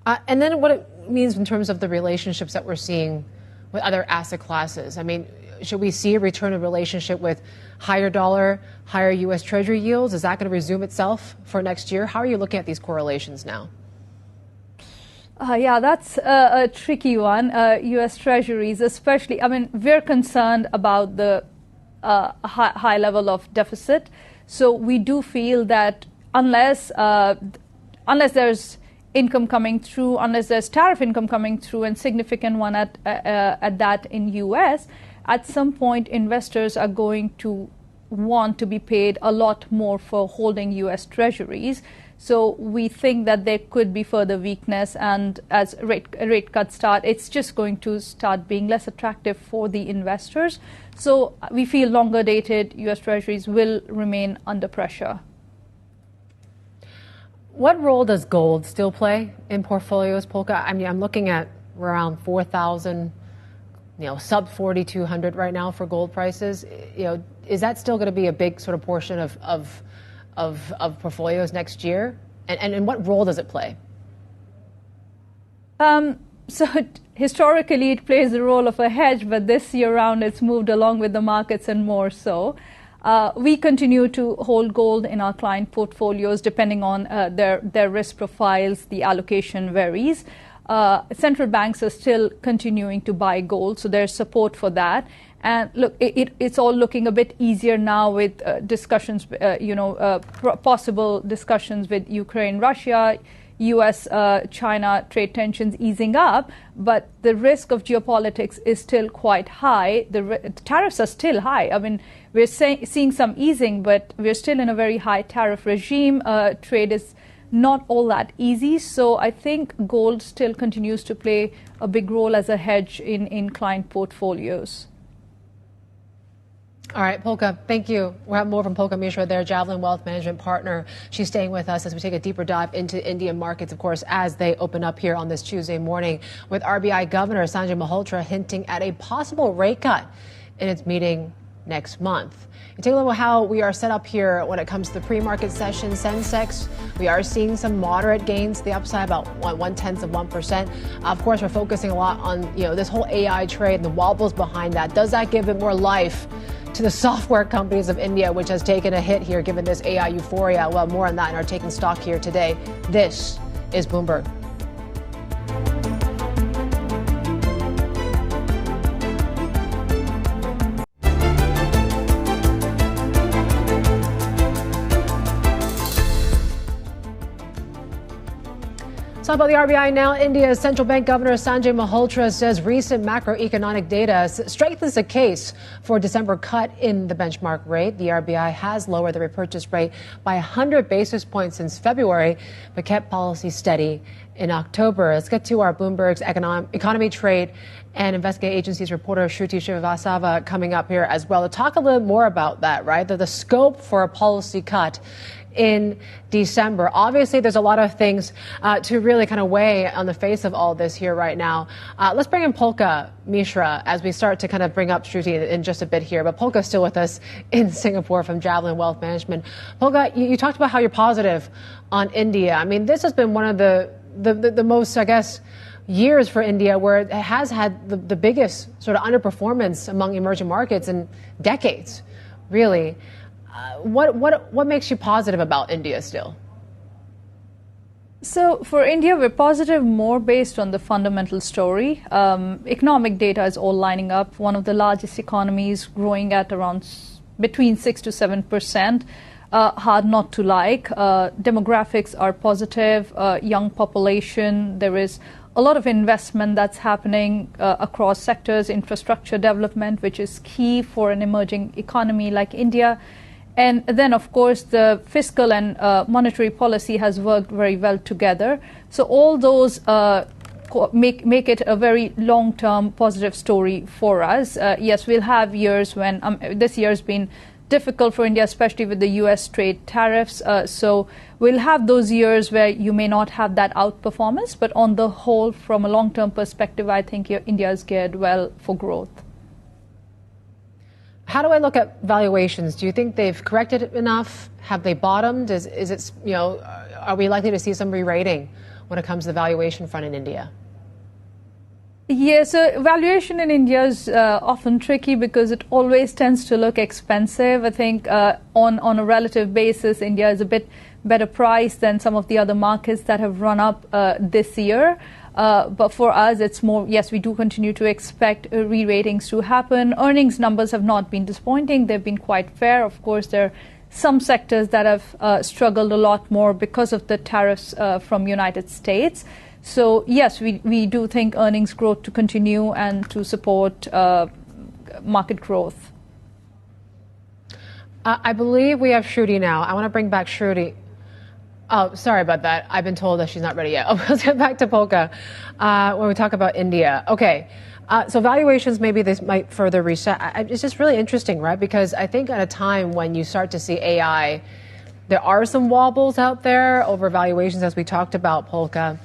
And then what it means in terms of the relationships that we're seeing with other asset classes. I mean, should we see a return of relationship with higher dollar, higher U.S. Treasury yields? Is that going to resume itself for next year? How are you looking at these correlations now? Yeah, that's a tricky one. U.S. Treasuries, especially. I mean, we're concerned about the high level of deficit. So we do feel that unless there's income coming through, unless there's tariff income coming through, and significant one at that in U.S., at some point investors are going to want to be paid a lot more for holding U.S. Treasuries. So we think that there could be further weakness, and as rate cuts start, it's just going to start being less attractive for the investors. So we feel longer dated U.S. Treasuries will remain under pressure. What role does gold still play in portfolios, Polka? I mean, I'm looking at around 4,000, sub 4,200 right now for gold prices. Is that still going to be a big sort of portion of portfolios next year? And what role does it play? So historically, it plays the role of a hedge, but this year round, it's moved along with the markets and more so. We continue to hold gold in our client portfolios depending on their risk profiles. The allocation varies. Central banks are still continuing to buy gold, so there's support for that. And look, it's all looking a bit easier now with discussions, possible discussions with Ukraine, Russia, U.S., China trade tensions easing up, but the risk of geopolitics is still quite high. The tariffs are still high. I mean, we're seeing some easing, but we're still in a very high tariff regime. Trade is not all that easy. So I think gold still continues to play a big role as a hedge in client portfolios. All right, Polka, thank you. We'll have more from Polka Mishra there, Javelin Wealth Management partner. She's staying with us as we take a deeper dive into Indian markets, of course, as they open up here on this Tuesday morning, with RBI Governor Sanjay Malhotra hinting at a possible rate cut in its meeting next month. You take a look at how we are set up here when it comes to the pre-market session. Sensex, we are seeing some moderate gains to the upside, about 0.1%. Of course, we're focusing a lot on this whole AI trade and the wobbles behind that. Does that give it more life to the software companies of India, which has taken a hit here given this AI euphoria? Well, more on that in our Taking Stock here today. This is Bloomberg. Let's talk about the RBI now. India's central bank governor Sanjay Malhotra says recent macroeconomic data strengthens the case for a December cut in the benchmark rate. The RBI has lowered the repurchase rate by 100 basis points since February, but kept policy steady in October. Let's get to our Bloomberg's economy, trade, and investigate agencies reporter Shruti Srivastava coming up here as well to talk a little more about that, right? The scope for a policy cut in December. Obviously, there's a lot of things to really kind of weigh on the face of all this here right now. Let's bring in Polka Mishra as we start to kind of bring up Shruti in just a bit here. But Polka's still with us in Singapore from Javelin Wealth Management. Polka, you talked about how you're positive on India. I mean, this has been one of the most, I guess, years for India where it has had the biggest sort of underperformance among emerging markets in decades, really. What makes you positive about India still? So for India, we're positive more based on the fundamental story. Economic data is all lining up. One of the largest economies growing at around between 6 to 7%. Hard not to like. Demographics are positive. Young population. There is a lot of investment that's happening across sectors, infrastructure development, which is key for an emerging economy like India. And then, of course, the fiscal and monetary policy has worked very well together. So all those make it a very long-term positive story for us. Yes, we'll have years when this year has been difficult for India, especially with the U.S. trade tariffs. So we'll have those years where you may not have that outperformance. But on the whole, from a long-term perspective, I think India is geared well for growth. How do I look at valuations? Do you think they've corrected enough? Have they bottomed? Is it, are we likely to see some re-rating when it comes to the valuation front in India? Yeah, so valuation in India is often tricky because it always tends to look expensive. I think on a relative basis, India is a bit better priced than some of the other markets that have run up this year. But for us, it's more, yes, we do continue to expect re-ratings to happen. Earnings numbers have not been disappointing. They've been quite fair. Of course, there are some sectors that have struggled a lot more because of the tariffs from United States. So, yes, we do think earnings growth to continue and to support market growth. I believe we have Shruti now. I want to bring back Shruti. Oh, sorry about that. I've been told that she's not ready yet. Let's get back to Polka when we talk about India. Okay, so valuations, maybe this might further reset. It's just really interesting, right? Because I think at a time when you start to see AI, there are some wobbles out there over valuations, as we talked about, Polka.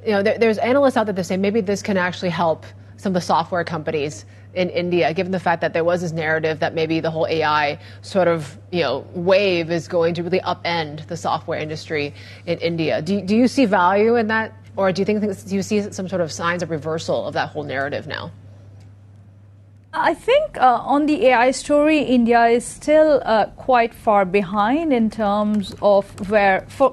There's analysts out there that say maybe this can actually help some of the software companies in India, given the fact that there was this narrative that maybe the whole AI sort of, wave is going to really upend the software industry in India. Do you see value in that? Or do you see some sort of signs of reversal of that whole narrative now? I think on the AI story, India is still quite far behind in terms of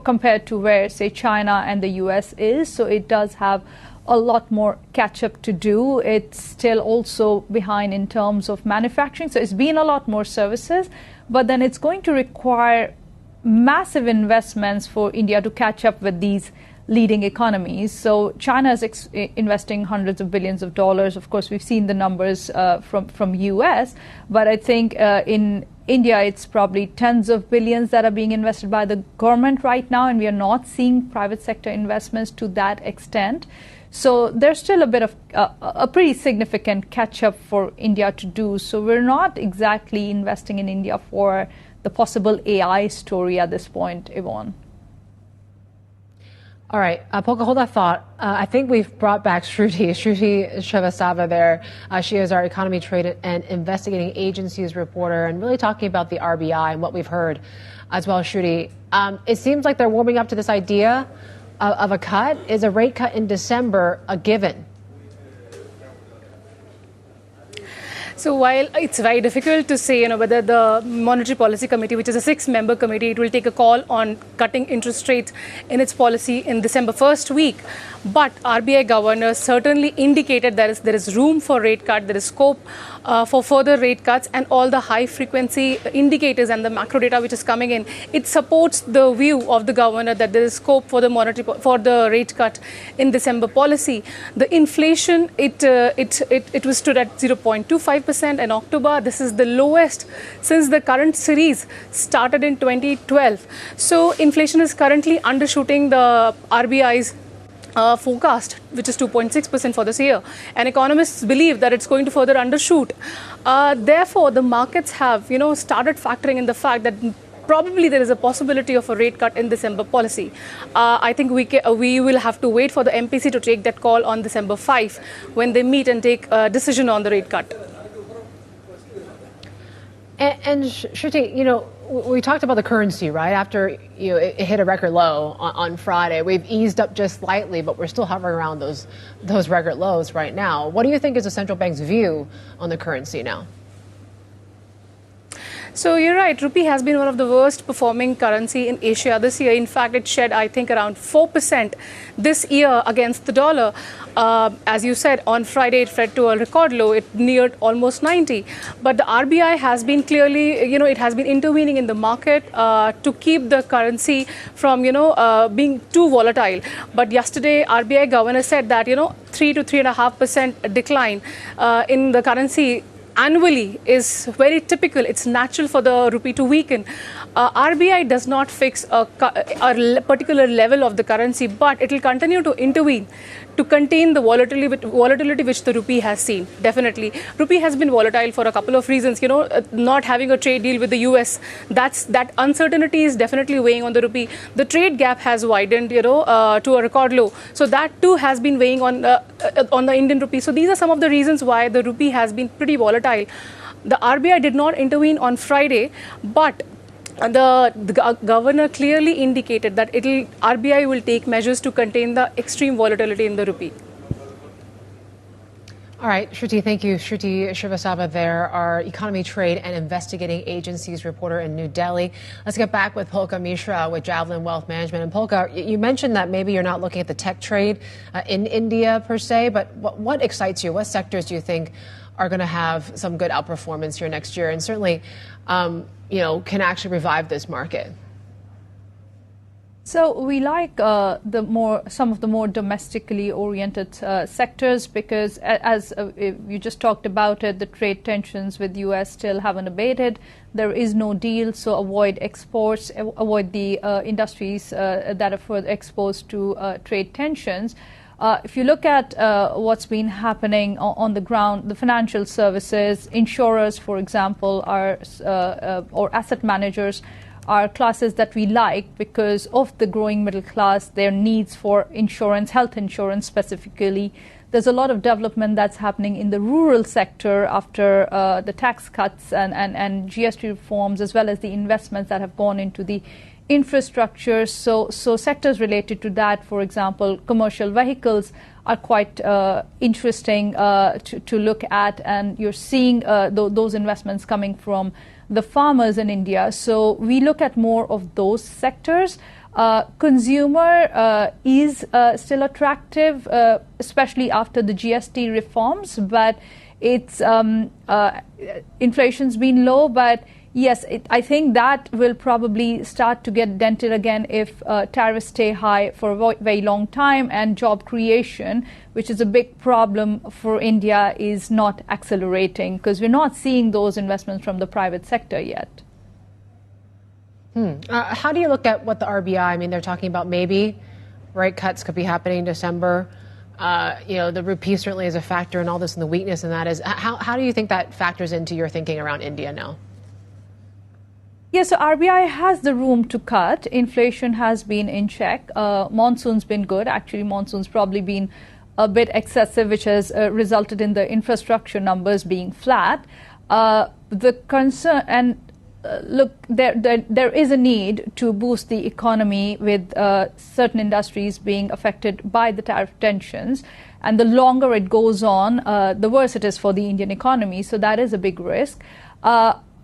compared to where, say, China and the US is. So it does have a lot more catch up to do. It's still also behind in terms of manufacturing. So it's been a lot more services, but then it's going to require massive investments for India to catch up with these leading economies. So China is investing hundreds of billions of dollars. Of course, we've seen the numbers from US, but I think in India, it's probably tens of billions that are being invested by the government right now, and we are not seeing private sector investments to that extent. So there's still a bit of a pretty significant catch-up for India to do. So we're not exactly investing in India for the possible AI story at this point, Yvonne. All right, Polka, hold that thought. I think we've brought back Shruti Srivastava there. She is our economy, trade, and investigating agencies reporter, and really talking about the RBI and what we've heard as well, Shruti. It seems like they're warming up to this idea of a cut. Is a rate cut in December a given? So while it's very difficult to say, whether the Monetary Policy Committee, which is a 6-member committee, it will take a call on cutting interest rates in its policy in December first week. But RBI governor certainly indicated there is room for rate cut, there is scope for further rate cuts, and all the high frequency indicators and the macro data which is coming in, it supports the view of the governor that there is scope for the rate cut in December policy. The inflation it was stood at 0.25% in October. This is the lowest since the current series started in 2012. So inflation is currently undershooting the RBI's forecast, which is 2.6% for this year. And economists believe that it's going to further undershoot. Therefore, the markets have, started factoring in the fact that probably there is a possibility of a rate cut in December policy. I think we will have to wait for the MPC to take that call on December 5 when they meet and take a decision on the rate cut. And Shruti, we talked about the currency, right? After it hit a record low on Friday, we've eased up just slightly, but we're still hovering around those record lows right now. What do you think is the central bank's view on the currency now? So you're right, rupee has been one of the worst performing currency in Asia this year. In fact, it shed, I think, around 4% this year against the dollar. As you said, on Friday, it fell to a record low. It neared almost 90. But the RBI has been clearly, it has been intervening in the market to keep the currency from, being too volatile. But yesterday, RBI governor said that, 3 to 3.5% decline in the currency annually is very typical. It's natural for the rupee to weaken. RBI does not fix a particular level of the currency, but it will continue to intervene to contain the volatility which the rupee has seen. Definitely, rupee has been volatile for a couple of reasons. Not having a trade deal with the US, that uncertainty is definitely weighing on the rupee. The trade gap has widened, to a record low. So that too has been weighing on the Indian rupee. So these are some of the reasons why the rupee has been pretty volatile. The RBI did not intervene on Friday, but the governor clearly indicated that RBI will take measures to contain the extreme volatility in the rupee. All right, Shruti, thank you. Shruti Srivastava there, our economy, trade, and investigating agencies reporter in New Delhi. Let's get back with Polka Mishra with Javelin Wealth Management. And Polka, you mentioned that maybe you're not looking at the tech trade in India per se, but what excites you? What sectors do you think are going to have some good outperformance here next year and certainly, can actually revive this market? So we like some of the more domestically oriented sectors because, as you just talked about it, the trade tensions with U.S. still haven't abated. There is no deal, so avoid exports, avoid the industries that are further exposed to trade tensions. If you look at what's been happening on the ground, the financial services, insurers, for example, or asset managers are classes that we like because of the growing middle class, their needs for insurance, health insurance specifically. There's a lot of development that's happening in the rural sector after the tax cuts and GST reforms, as well as the investments that have gone into the infrastructure. So sectors related to that, for example, commercial vehicles are quite interesting to look at, and you're seeing those investments coming from the farmers in India. So we look at more of those sectors. Consumer is still attractive, especially after the GST reforms, but it's inflation's been low, but yes, I think that will probably start to get dented again if tariffs stay high for a very long time, and job creation, which is a big problem for India, is not accelerating because we're not seeing those investments from the private sector yet. How do you look at what the RBI, they're talking about maybe rate cuts could be happening in December. The rupee certainly is a factor in all this, and the weakness in that is. How do you think that factors into your thinking around India now? Yeah, so RBI has the room to cut. Inflation has been in check. Monsoon's been good. Actually, monsoon's probably been a bit excessive, which has resulted in the infrastructure numbers being flat. The concern, and look, there is a need to boost the economy with certain industries being affected by the tariff tensions. And the longer it goes on, the worse it is for the Indian economy. So that is a big risk.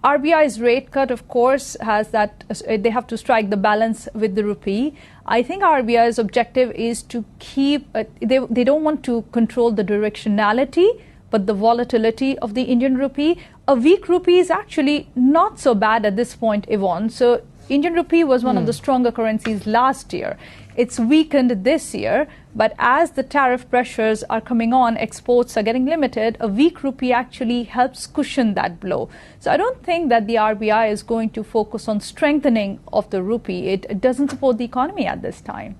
RBI's rate cut, of course, has that they have to strike the balance with the rupee. I think RBI's objective is to keep, they don't want to control the directionality, but the volatility of the Indian rupee. A weak rupee is actually not so bad at this point, Yvonne. So Indian rupee was one of the stronger currencies last year. It's weakened this year, but as the tariff pressures are coming on, exports are getting limited, a weak rupee actually helps cushion that blow. So I don't think that the RBI is going to focus on strengthening of the rupee. It doesn't support the economy at this time.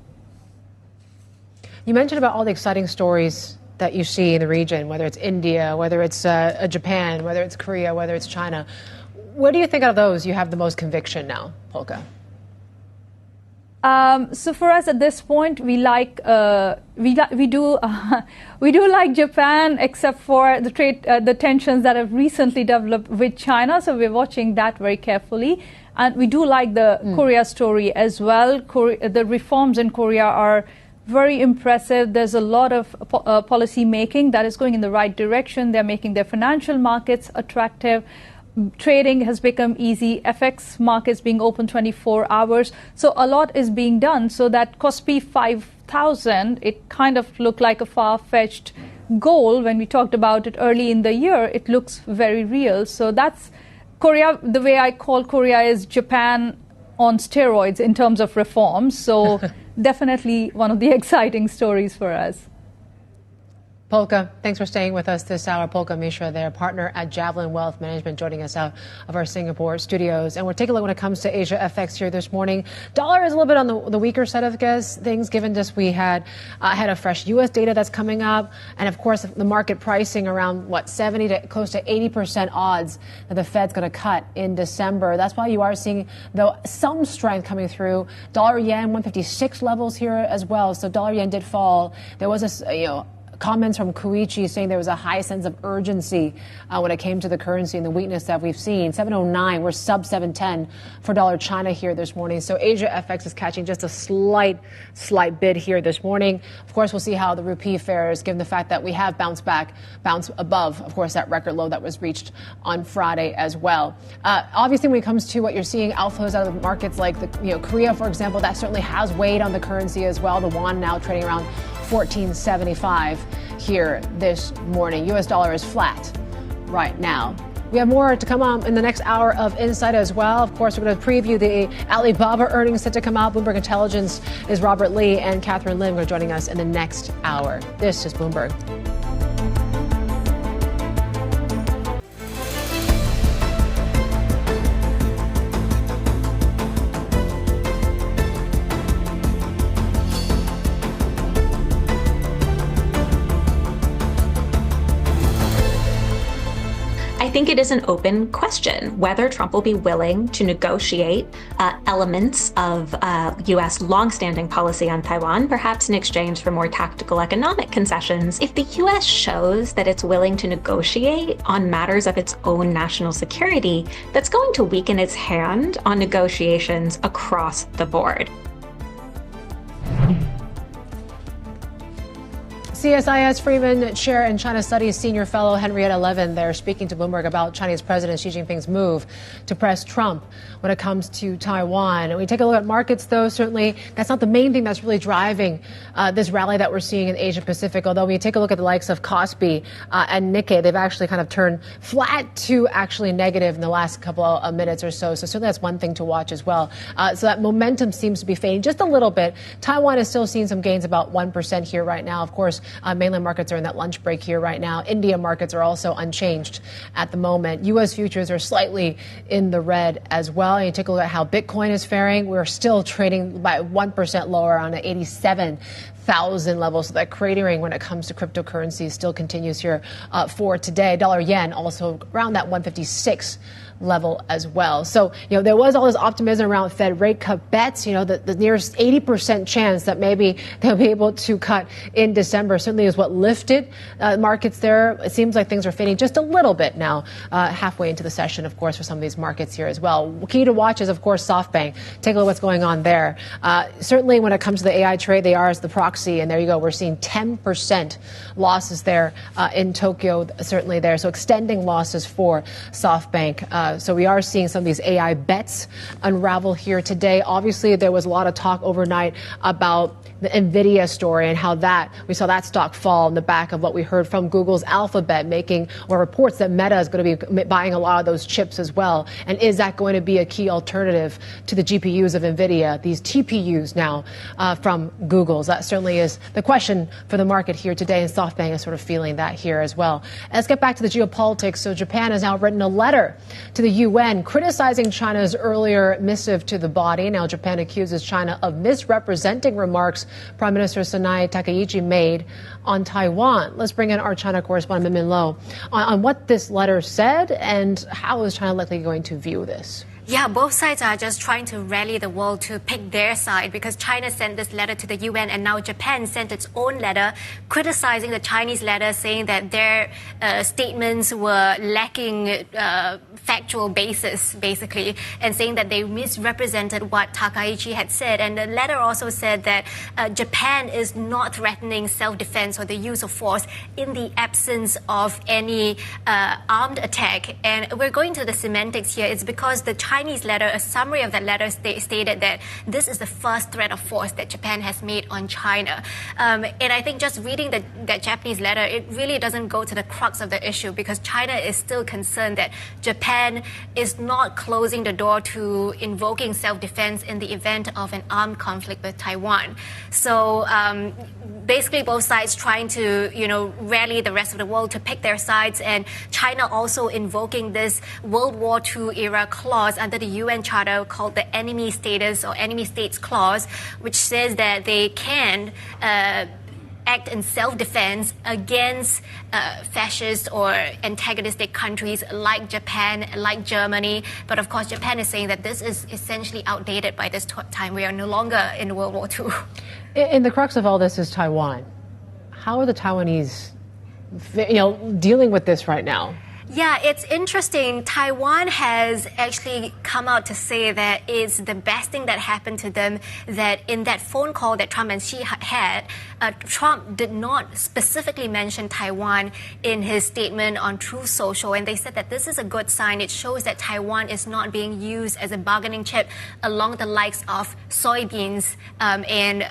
You mentioned about all the exciting stories that you see in the region, whether it's India, whether it's Japan, whether it's Korea, whether it's China. Where do you think out of those you have the most conviction now, Polka? So for us at this point, we like we do like Japan, except for the trade the tensions that have recently developed with China. So we're watching that very carefully, and we do like the Korea story as well. The reforms in Korea are very impressive. There's a lot of policy making that is going in the right direction. They're making their financial markets attractive. Trading has become easy, FX markets being open 24 hours. So a lot is being done. So that KOSPI 5,000, it kind of looked like a far-fetched goal when we talked about it early in the year. It looks very real. So that's Korea. The way I call Korea is Japan on steroids in terms of reforms. So definitely one of the exciting stories for us. Polka, thanks for staying with us this hour. Polka Mishra, their partner at Javelin Wealth Management, joining us out of our Singapore studios. And we're taking a look when it comes to Asia FX here this morning. Dollar is a little bit on the weaker side of things, given just we had a fresh U.S. data that's coming up. And of course, the market pricing around, 70 to close to 80% odds that the Fed's going to cut in December. That's why you are seeing, though, some strength coming through. Dollar yen, 156 levels here as well. So dollar yen did fall. There was comments from Koichi saying there was a high sense of urgency when it came to the currency and the weakness that we've seen. 709, we're sub 710 for dollar China here this morning. So Asia FX is catching just a slight bid here this morning. Of course, we'll see how the rupee fares, given the fact that we have bounced above, of course, that record low that was reached on Friday as well. Obviously, when it comes to what you're seeing, outflows out of the markets like Korea, for example, that certainly has weighed on the currency as well. The won now trading around 14.75 here this morning. U.S. dollar is flat right now. We have more to come on in the next hour of Insight as well. Of course, we're going to preview the Alibaba earnings set to come out. Bloomberg Intelligence is Robert Lee and Catherine Lim are joining us in the next hour. This is Bloomberg. I think it is an open question whether Trump will be willing to negotiate elements of U.S. longstanding policy on Taiwan, perhaps in exchange for more tactical economic concessions. If the U.S. shows that it's willing to negotiate on matters of its own national security, that's going to weaken its hand on negotiations across the board. CSIS Freeman Chair in China Studies Senior Fellow Henrietta Levin there speaking to Bloomberg about Chinese President Xi Jinping's move to press Trump when it comes to Taiwan. And when we take a look at markets, though, certainly that's not the main thing that's really driving this rally that we're seeing in Asia Pacific. Although when you take a look at the likes of KOSPI and Nikkei, they've actually kind of turned flat to actually negative in the last couple of minutes or so. So certainly that's one thing to watch as well. So that momentum seems to be fading just a little bit. Taiwan is still seeing some gains, about 1% here right now. Of course, Mainland markets are in that lunch break here right now. India markets are also unchanged at the moment. U.S. futures are slightly in the red as well. And you take a look at how Bitcoin is faring. We're still trading by 1% lower on an 87,000 level. So that cratering when it comes to cryptocurrency still continues here for today. Dollar yen also around that 156 level as well. So, there was all this optimism around Fed rate cut bets, the nearest 80% chance that maybe they'll be able to cut in December certainly is what lifted markets there. It seems like things are fading just a little bit now, halfway into the session, of course, for some of these markets here as well. Key to watch is, of course, SoftBank. Take a look at what's going on there. Certainly when it comes to the AI trade, they are as the proxy, and there you go. We're seeing 10% losses there in Tokyo, certainly there. So extending losses for SoftBank. So we are seeing some of these AI bets unravel here today. Obviously, there was a lot of talk overnight about the Nvidia story and how we saw that stock fall in the back of what we heard from Google's Alphabet reports that Meta is going to be buying a lot of those chips as well. And is that going to be a key alternative to the GPUs of Nvidia, these TPUs now from Google's? That certainly is the question for the market here today, and SoftBank is sort of feeling that here as well. Let's get back to the geopolitics. So Japan has now written a letter to the UN criticizing China's earlier missive to the body. Now Japan accuses China of misrepresenting remarks Prime Minister Xi Takaichi made on Taiwan. Let's bring in our China correspondent Min Lo on what this letter said and how is China likely going to view this. Yeah, both sides are just trying to rally the world to pick their side because China sent this letter to the UN and now Japan sent its own letter criticizing the Chinese letter, saying that their statements were lacking factual basis, basically, and saying that they misrepresented what Takaichi had said. And the letter also said that Japan is not threatening self-defense or the use of force in the absence of any armed attack. And we're going to the semantics here. It's because the Chinese letter, a summary of that letter stated that this is the first threat of force that Japan has made on China. And I think just reading that Japanese letter, it really doesn't go to the crux of the issue because China is still concerned that Japan is not closing the door to invoking self-defense in the event of an armed conflict with Taiwan. So basically both sides trying to, rally the rest of the world to pick their sides, and China also invoking this World War II era clause under the UN Charter called the Enemy Status or Enemy States Clause, which says that they can act in self-defense against fascist or antagonistic countries like Japan, like Germany. But of course, Japan is saying that this is essentially outdated by this time. We are no longer in World War II. In the crux of all this is Taiwan. How are the Taiwanese, dealing with this right now? Yeah, it's interesting. Taiwan has actually come out to say that it's the best thing that happened to them, that in that phone call that Trump and Xi had, Trump did not specifically mention Taiwan in his statement on Truth Social, and they said that this is a good sign. It shows that Taiwan is not being used as a bargaining chip along the likes of soybeans and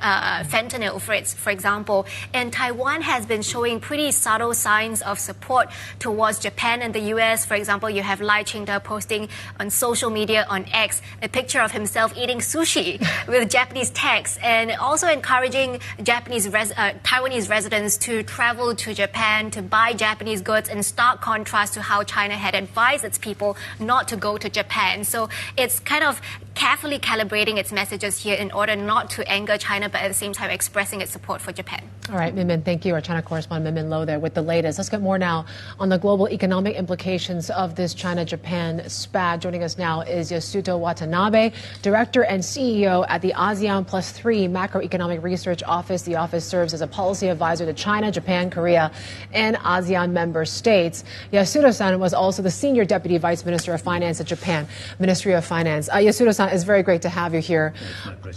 fentanyl, for example. And Taiwan has been showing pretty subtle signs of support towards Japan and the U.S. For example, you have Lai Ching-te posting on social media on X a picture of himself eating sushi with Japanese text, and also encouraging Taiwanese residents to travel to Japan to buy Japanese goods, in stark contrast to how China had advised its people not to go to Japan. So it's kind of carefully calibrating its messages here in order not to anger China, but at the same time expressing its support for Japan. All right, Min, thank you. Our China correspondent Min Lo there with the latest. Let's get more now on the global economic implications of this China-Japan spat. Joining us now is Yasuto Watanabe, Director and CEO at the ASEAN Plus 3 Macroeconomic Research Office. The office serves as a policy advisor to China, Japan, Korea, and ASEAN member states. Yasuto-san was also the Senior Deputy Vice Minister of Finance at Japan Ministry of Finance. Yasuto-san, it's very great to have you here.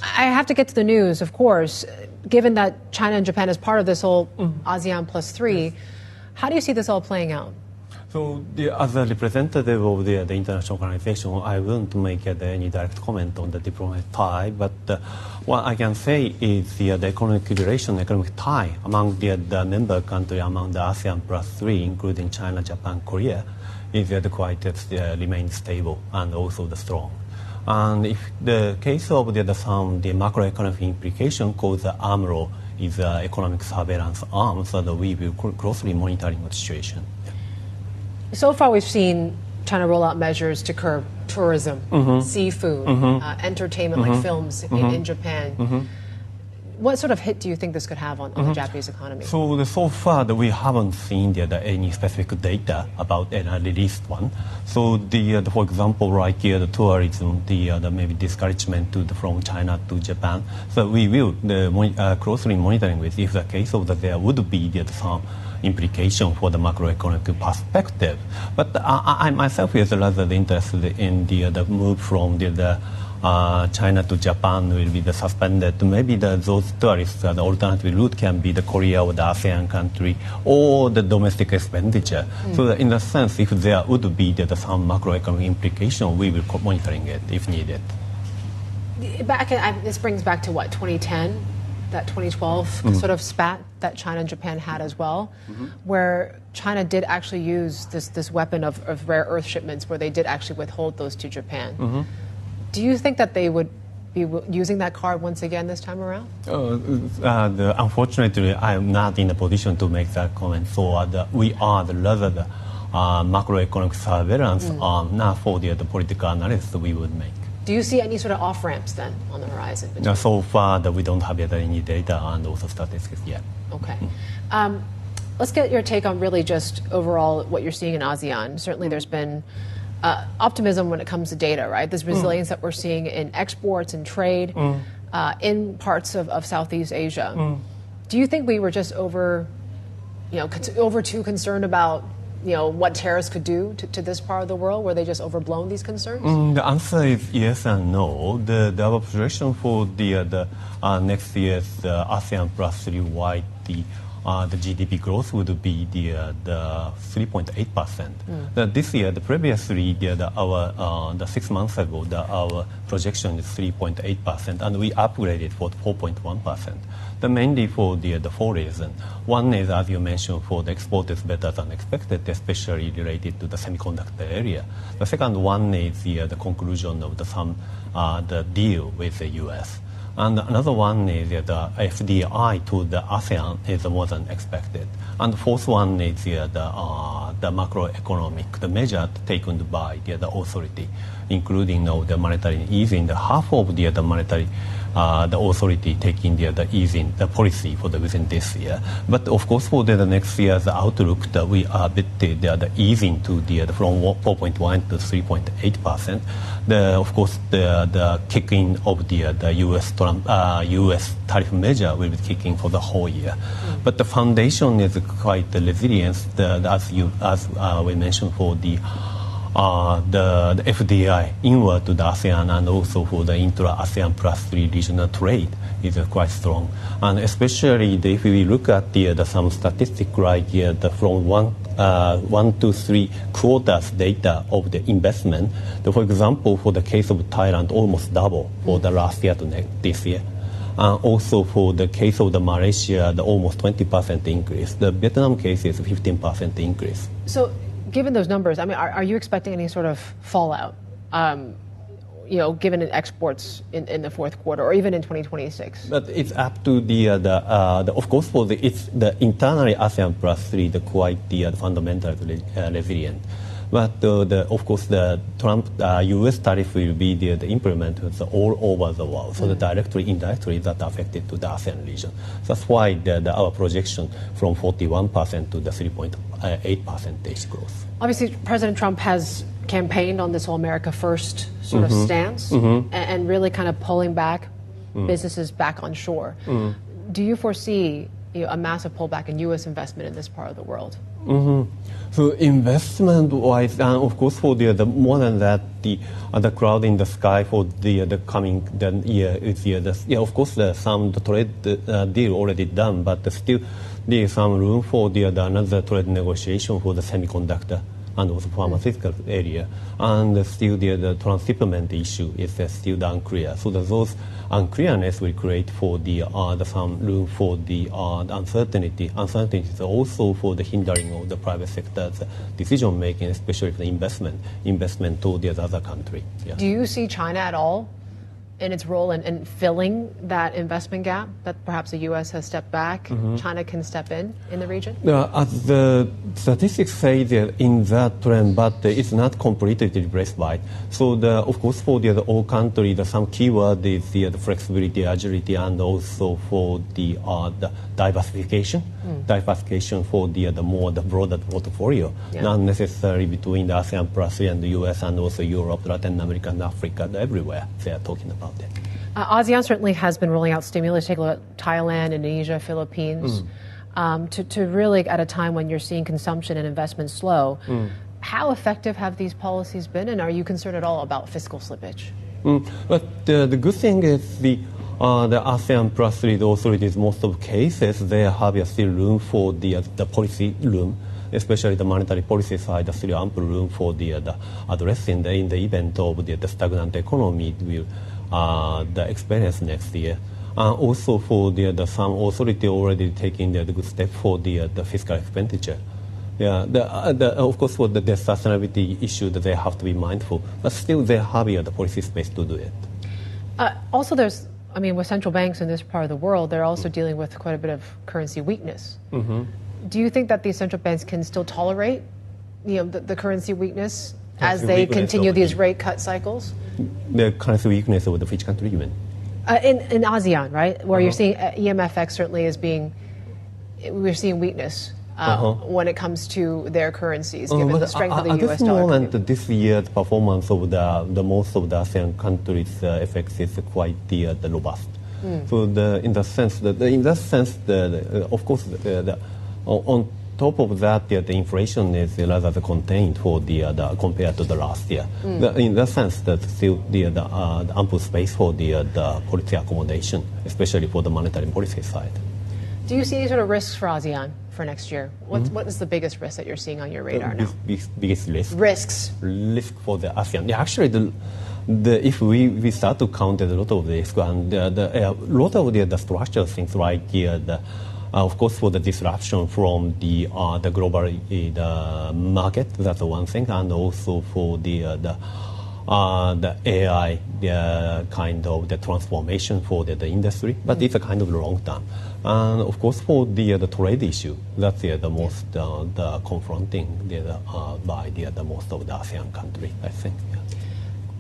I have to get to the news, of course. Given that China and Japan is part of this whole ASEAN Plus 3, how do you see this all playing out? So, as a representative of the international organization, I wouldn't make any direct comment on the diplomatic tie, but what I can say is the economic relation, economic tie among the member countries, among the ASEAN Plus 3, including China, Japan, Korea, is quite remains stable and also strong. And if the case of some macroeconomic implication called the AMRO is an economic surveillance arm, so that we will closely monitoring the situation. So far, we've seen China roll out measures to curb tourism, seafood, entertainment like films in Japan. What sort of hit do you think this could have on the Japanese economy? So far, we haven't seen any specific data about any released one. So, for example, like the tourism, the maybe discouragement from China to Japan. So we will closely monitoring with if the case of that there would be some implication for the macroeconomic perspective. But I myself is rather interested in the move from China to Japan will be suspended. Maybe those tourists, the alternative route can be the Korea or the ASEAN country or the domestic expenditure. So that in a sense, if there would be some macroeconomic implication, we will monitoring it if needed. This brings back to what, 2010? That 2012 sort of spat that China and Japan had as well, where China did actually use this weapon of rare earth shipments, where they did actually withhold those to Japan. Do you think that they would be using that card once again this time around? Unfortunately, I am not in a position to make that comment. So we are rather the macroeconomic surveillance not for the political analysis we would make. Do you see any sort of off-ramps then on the horizon? So far, we don't have any data and also statistics yet. Okay. Let's get your take on really just overall what you're seeing in ASEAN. Certainly there's been optimism when it comes to data, right? This resilience that we're seeing in exports and trade in parts of Southeast Asia. Do you think we were just over too concerned about what tariffs could do to this part of the world? Were they just overblown, these concerns? The answer is yes and no. Our projection for the next year's ASEAN plus 3 the GDP growth would be the 3.8%. This year, previously, the 6 months ago, our projection is 3.8%, and we upgraded for 4.1%. Mainly for the 4 reasons. One is, as you mentioned, for the export is better than expected, especially related to the semiconductor area. The second one is the conclusion of the deal with the U.S. And another one is the FDI to the ASEAN is more than expected. And the fourth one is the macroeconomic, the measure taken by the authority, including the monetary easing. Half of the monetary the authority taking the easing the policy for within this year. But of course, for the next year's outlook, we are a bit the easing to from 4.1 to 3.8%. Of course, the kicking of the U.S. tariff measure will be kicking for the whole year. But the foundation is quite resilient, as we mentioned, for the FDI inward to the ASEAN and also for the intra-ASEAN plus 3 regional trade is quite strong. And especially if we look at some statistic right here, from 1 to 3 quarters data of the investment. For example, for the case of Thailand, almost double for the last year to this year. Also for the case of the Malaysia, the almost 20% increase. The Vietnam case is 15% increase. So, given those numbers, I mean, are you expecting any sort of fallout, given in exports in the fourth quarter or even in 2026? But it's up to of course, for it's the internally ASEAN plus 3, quite fundamentally resilient. But of course, the Trump U.S. tariff will be implemented all over the world. So the directly, indirectly, that affected to the ASEAN region. That's why our projection from 41% to the 3.8% growth. Obviously, President Trump has campaigned on this whole America First sort of stance and really kind of pulling back businesses back on shore. Do you foresee a massive pullback in U.S. investment in this part of the world? So investment-wise, and of course for the more than that, the cloud in the sky for the coming year is of course some trade deal already done, but still there is some room for another trade negotiation for the semiconductor and also pharmaceutical area, and still the transshipment issue is still unclear. So those unclearness will create for some room for the uncertainty. Uncertainty is also for the hindering of the private sector's decision making, especially the investment to the other country. Yeah. Do you see China at all in its role in filling that investment gap, that perhaps the U.S. has stepped back, China can step in the region? As the statistics say, they're in that trend, but it's not completely replaced by it. So, of course, for the all countries, some keyword is the flexibility, agility, and also for the diversification. Diversification for the broader portfolio, not necessarily between the ASEAN Plus and the U.S. and also Europe, Latin America, and Africa, everywhere they are talking about it. ASEAN certainly has been rolling out stimulus. Take a look at Thailand, Indonesia, Philippines, to really at a time when you're seeing consumption and investment slow. How effective have these policies been, and are you concerned at all about fiscal slippage? But the good thing is the ASEAN Plus lead authorities, most of cases, they have still room for the policy room, especially the monetary policy side, still ample room for the addressing in the event of the stagnant economy will the experience next year. Also for the some authority already taking the good step for the fiscal expenditure. Of course, for the sustainability issue, that they have to be mindful, but still they have the policy space to do it. Also, with central banks in this part of the world, they're also dealing with quite a bit of currency weakness. Do you think that these central banks can still tolerate, the currency weakness as they continue these rate cut cycles? The currency weakness of which country you mean? In ASEAN, right, where you're seeing EMFX certainly we're seeing weakness when it comes to their currencies, given the strength of the U.S. dollar. At this moment, this year's performance of the most of the ASEAN countries' FX is quite robust. So in that sense, of course, on top of that, the inflation is rather contained for the compared to the last year. In that sense, there's still the ample space for the policy accommodation, especially for the monetary policy side. Do you see any sort of risks for ASEAN for next year? What is the biggest risk that you're seeing on your radar now? Biggest risk? Risk for the ASEAN. Yeah, actually, if we start to count a lot of risk, and a lot of the structural things like of course, for the disruption from the global market, that's one thing, and also for the AI, kind of the transformation for the industry, but it's a kind of long term. And of course, for the trade issue, that's the most confronting by the most of the ASEAN countries, I think.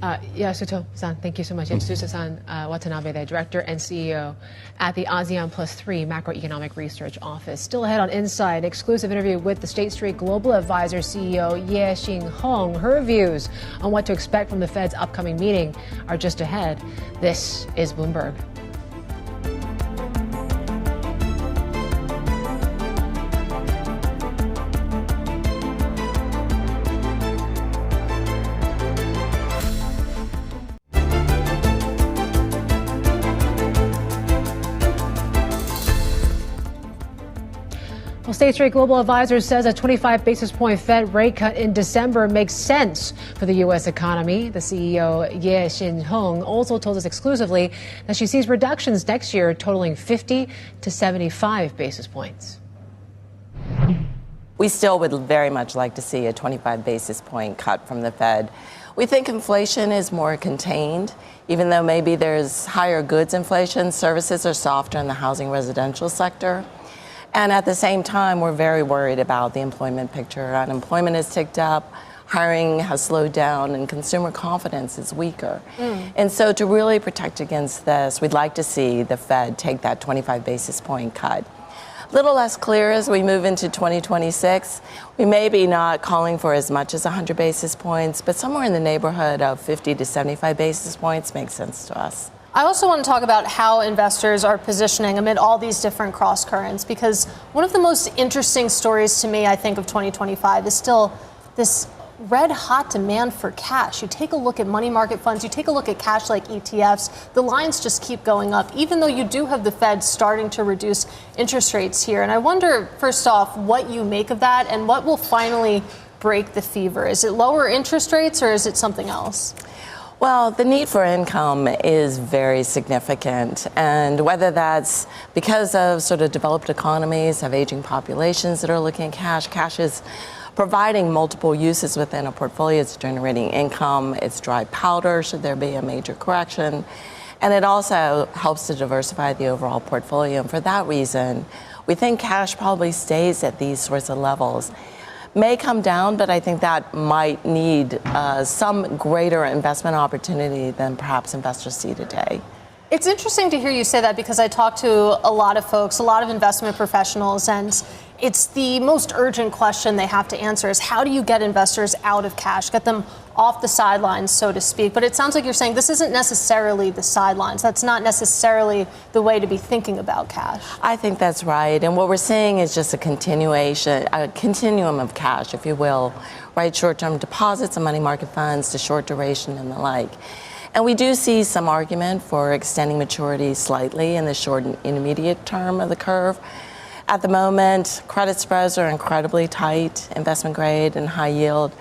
Yasuto-san, thank you so much. Yasuto-san Watanabe, the Director and CEO at the ASEAN Plus 3 Macroeconomic Research Office. Still ahead on Inside, exclusive interview with the State Street Global Advisor CEO Yie-Hsin. Her views on what to expect from the Fed's upcoming meeting are just ahead. This is Bloomberg. Well, State Street Global Advisors says a 25 basis point Fed rate cut in December makes sense for the U.S. economy. The CEO, Yie-Hsin, also told us exclusively that she sees reductions next year totaling 50 to 75 basis points. We still would very much like to see a 25 basis point cut from the Fed. We think inflation is more contained, even though maybe there's higher goods inflation. Services are softer in the housing residential sector. And at the same time, we're very worried about the employment picture. Unemployment has ticked up, hiring has slowed down, and consumer confidence is weaker. And so to really protect against this, we'd like to see the Fed take that 25 basis point cut. A little less clear as we move into 2026. We may be not calling for as much as 100 basis points, but somewhere in the neighborhood of 50 to 75 basis points makes sense to us. I also want to talk about how investors are positioning amid all these different cross currents, because one of the most interesting stories to me, I think, of 2025 is still this red hot demand for cash. You take a look at money market funds, you take a look at cash like ETFs, the lines just keep going up, even though you do have the Fed starting to reduce interest rates here. And I wonder, first off, what you make of that and what will finally break the fever. Is it lower interest rates or is it something else? Well, the need for income is very significant, and whether that's because of sort of developed economies, have aging populations that are looking at cash. Cash is providing multiple uses within a portfolio. It's generating income, it's dry powder should there be a major correction. And it also helps to diversify the overall portfolio. And for that reason, we think cash probably stays at these sorts of levels. May come down, but I think that might need some greater investment opportunity than perhaps investors see today. It's interesting to hear you say that because I talk to a lot of folks, a lot of investment professionals, and it's the most urgent question they have to answer is how do you get investors out of cash, get them off the sidelines, so to speak. But it sounds like you're saying this isn't necessarily the sidelines. That's not necessarily the way to be thinking about cash. I think that's right. And what we're seeing is just a continuum of cash, if you will, right? Short-term deposits and money market funds to short duration and the like. And we do see some argument for extending maturity slightly in the short and intermediate term of the curve. At the moment, credit spreads are incredibly tight, investment grade and high yield.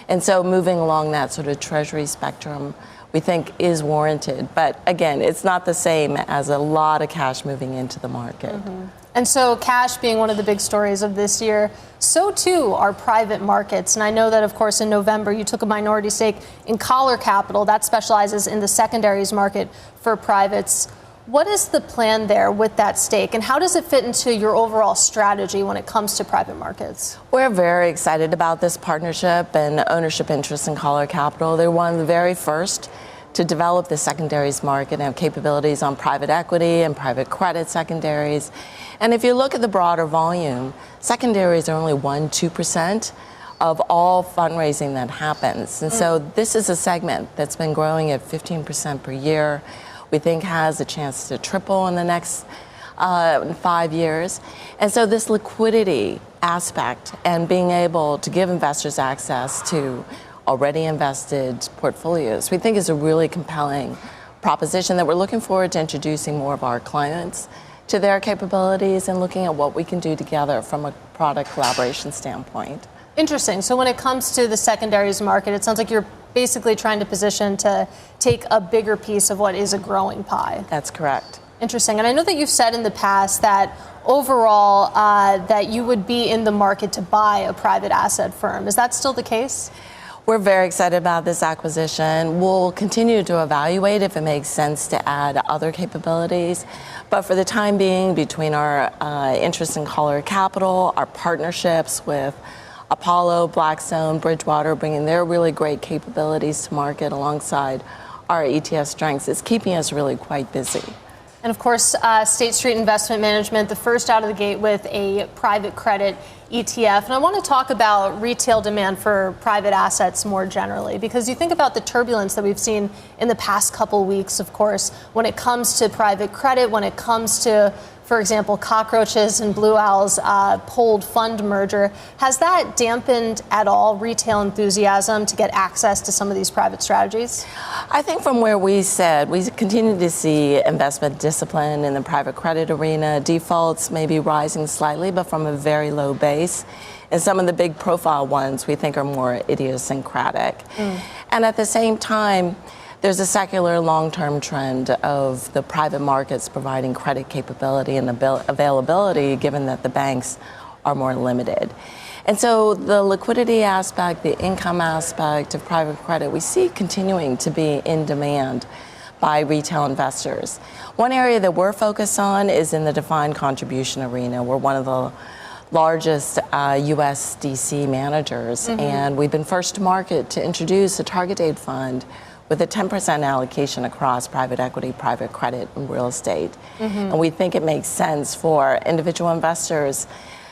And so moving along that sort of treasury spectrum, we think is warranted. But again, it's not the same as a lot of cash moving into the market. Mm-hmm. And so cash being one of the big stories of this year, so too are private markets. And I know that, of course, in November, you took a minority stake in Collar Capital that specializes in the secondaries market for privates. What is the plan there with that stake, and how does it fit into your overall strategy when it comes to private markets? We're very excited about this partnership and ownership interest in Collar Capital. They're one of the very first to develop the secondaries market and have capabilities on private equity and private credit secondaries. And if you look at the broader volume, secondaries are only 1-2% of all fundraising that happens. And so this is a segment that's been growing at 15% per year. We think has a chance to triple in the next 5 years. And so this liquidity aspect and being able to give investors access to already invested portfolios, we think is a really compelling proposition that we're looking forward to introducing more of our clients to their capabilities and looking at what we can do together from a product collaboration standpoint. Interesting. So when it comes to the secondaries market, it sounds like you're basically trying to position to take a bigger piece of what is a growing pie. That's correct. Interesting. And I know that you've said in the past that overall that you would be in the market to buy a private asset firm. Is that still the case? We're very excited about this acquisition. We'll continue to evaluate if it makes sense to add other capabilities. But for the time being, between our interest in Collar Capital, our partnerships with Apollo, Blackstone, Bridgewater, bringing their really great capabilities to market alongside our ETF strengths, it's keeping us really quite busy. And of course, State Street Investment Management, the first out of the gate with a private credit ETF. And I want to talk about retail demand for private assets more generally, because you think about the turbulence that we've seen in the past couple weeks, of course, when it comes to private credit, when it comes to, for example, Cockroaches and Blue Owl's pooled fund merger. Has that dampened at all retail enthusiasm to get access to some of these private strategies? I think from where we sit, we continue to see investment discipline in the private credit arena. Defaults may be rising slightly, but from a very low base. And some of the big profile ones we think are more idiosyncratic. And at the same time, there's a secular long-term trend of the private markets providing credit capability and availability, given that the banks are more limited. And so the liquidity aspect, the income aspect of private credit, we see continuing to be in demand by retail investors. One area that we're focused on is in the defined contribution arena. We're one of the largest USDC managers, and we've been first to market to introduce a target date fund with a 10% allocation across private equity, private credit, and real estate. And we think it makes sense for individual investors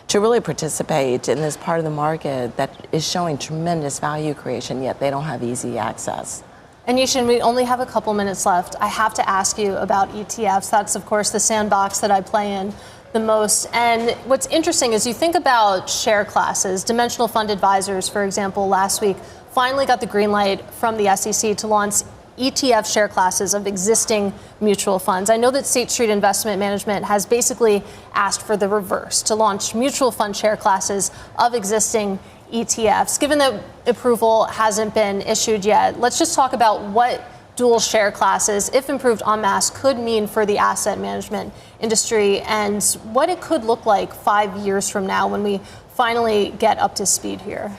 to really participate in this part of the market that is showing tremendous value creation, yet they don't have easy access. And Yie-Hsin, we only have a couple minutes left. I have to ask you about ETFs. That's, of course, the sandbox that I play in the most. And what's interesting is you think about share classes. Dimensional Fund Advisors, for example, last week finally got the green light from the SEC to launch ETF share classes of existing mutual funds. I know that State Street Investment Management has basically asked for the reverse, to launch mutual fund share classes of existing ETFs. Given that approval hasn't been issued yet, let's just talk about what dual share classes, if improved en masse, could mean for the asset management industry and what it could look like 5 years from now when we finally get up to speed here.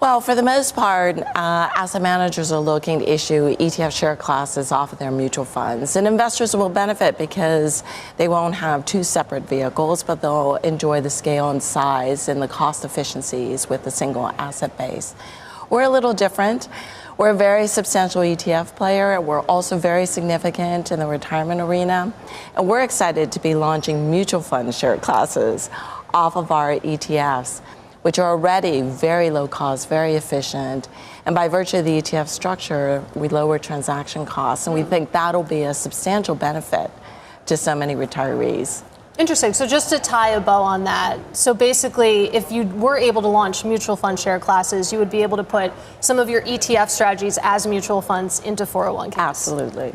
Well, for the most part, asset managers are looking to issue ETF share classes off of their mutual funds. And investors will benefit because they won't have two separate vehicles, but they'll enjoy the scale and size and the cost efficiencies with a single asset base. We're a little different. We're a very substantial ETF player. We're also very significant in the retirement arena. And we're excited to be launching mutual fund share classes off of our ETFs, which are already very low cost, very efficient. And by virtue of the ETF structure, we lower transaction costs. And we think that'll be a substantial benefit to so many retirees. Interesting. So just to tie a bow on that, so basically, if you were able to launch mutual fund share classes, you would be able to put some of your ETF strategies as mutual funds into 401ks. Absolutely.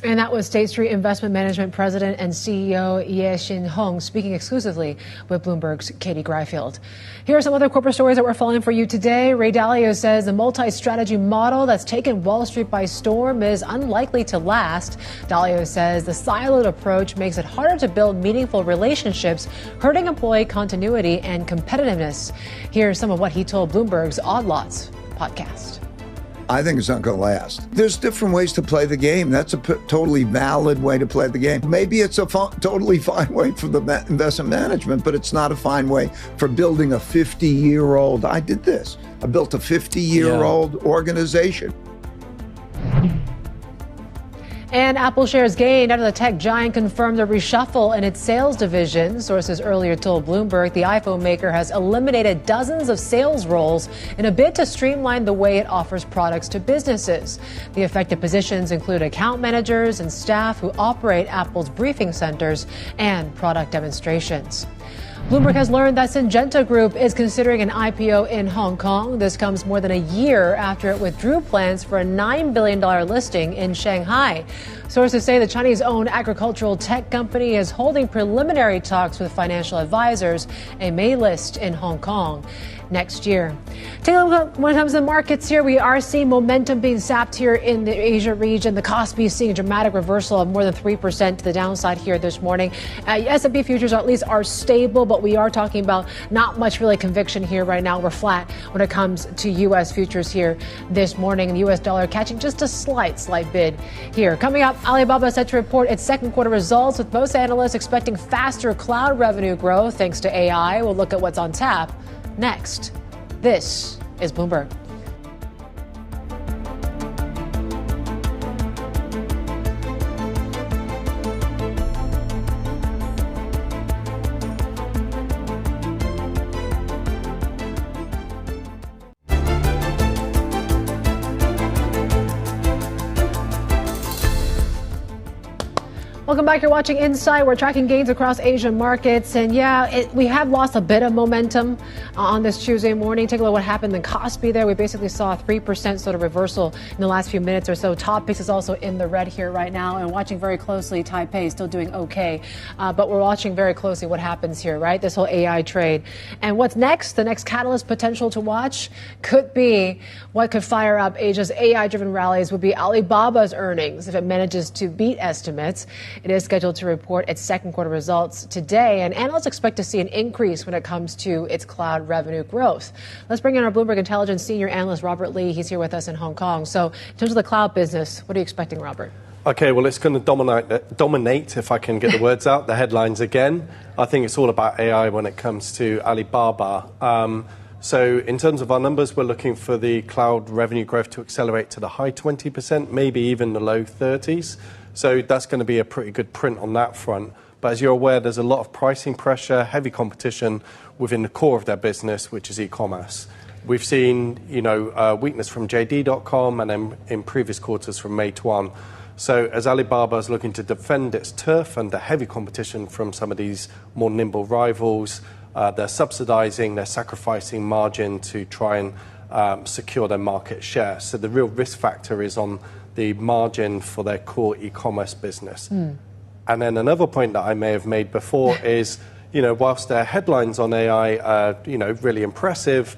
And that was State Street Investment Management President and CEO Yie-Hsin speaking exclusively with Bloomberg's Katie Greifield. Here are some other corporate stories that we're following for you today. Ray Dalio says the multi-strategy model that's taken Wall Street by storm is unlikely to last. Dalio says the siloed approach makes it harder to build meaningful relationships, hurting employee continuity and competitiveness. Here's some of what he told Bloomberg's Odd Lots podcast. I think it's not going to last. There's different ways to play the game. That's a totally valid way to play the game. Maybe it's a totally fine way for the investment management, but it's not a fine way for building a 50-year-old. I did this. I built a 50-year-old organization. And Apple shares gained after the tech giant confirmed a reshuffle in its sales division. Sources earlier told Bloomberg the iPhone maker has eliminated dozens of sales roles in a bid to streamline the way it offers products to businesses. The affected positions include account managers and staff who operate Apple's briefing centers and product demonstrations. Bloomberg has learned that Syngenta Group is considering an IPO in Hong Kong. This comes more than a year after it withdrew plans for a $9 billion listing in Shanghai. Sources say the Chinese-owned agricultural tech company is holding preliminary talks with financial advisors and may list in Hong Kong next year. Take a look when it comes to the markets here. We are seeing momentum being sapped here in the Asia region. The Kospi is seeing a dramatic reversal of more than 3% to the downside here this morning. S&P futures at least are stable, but we are talking about not much really conviction here right now. We're flat when it comes to U.S. futures here this morning. And the U.S. dollar catching just a slight bid here. Coming up, Alibaba is set to report its second quarter results, with most analysts expecting faster cloud revenue growth thanks to AI. We'll look at what's on tap next. This is Bloomberg. Welcome back. You're watching Insight. We're tracking gains across Asian markets. And we have lost a bit of momentum on this Tuesday morning. Take a look at what happened in Kospi there. We basically saw a 3% sort of reversal in the last few minutes or so. Topix is also in the red here right now. And watching very closely, Taipei is still doing okay. But we're watching very closely what happens here, right? This whole AI trade. And what's next? The next catalyst potential to watch could be what could fire up Asia's AI-driven rallies would be Alibaba's earnings if it manages to beat estimates. It is scheduled to report its second quarter results today, and analysts expect to see an increase when it comes to its cloud revenue growth. Let's bring in our Bloomberg Intelligence senior analyst, Robert Lee. He's here with us in Hong Kong. So in terms of the cloud business, what are you expecting, Robert? Okay, well, it's going to dominate, if I can get the words out, the headlines again. I think it's all about AI when it comes to Alibaba. So in terms of our numbers, we're looking for the cloud revenue growth to accelerate to the high 20%, maybe even the low 30s. So that's going to be a pretty good print on that front. But as you're aware, there's a lot of pricing pressure, heavy competition within the core of their business, which is e-commerce. We've seen, weakness from JD.com and then in previous quarters from Meituan. So as Alibaba is looking to defend its turf under heavy competition from some of these more nimble rivals, they're subsidizing, they're sacrificing margin to try and secure their market share. So the real risk factor is on the margin for their core e-commerce business. And then another point that I may have made before is, whilst their headlines on AI are, really impressive,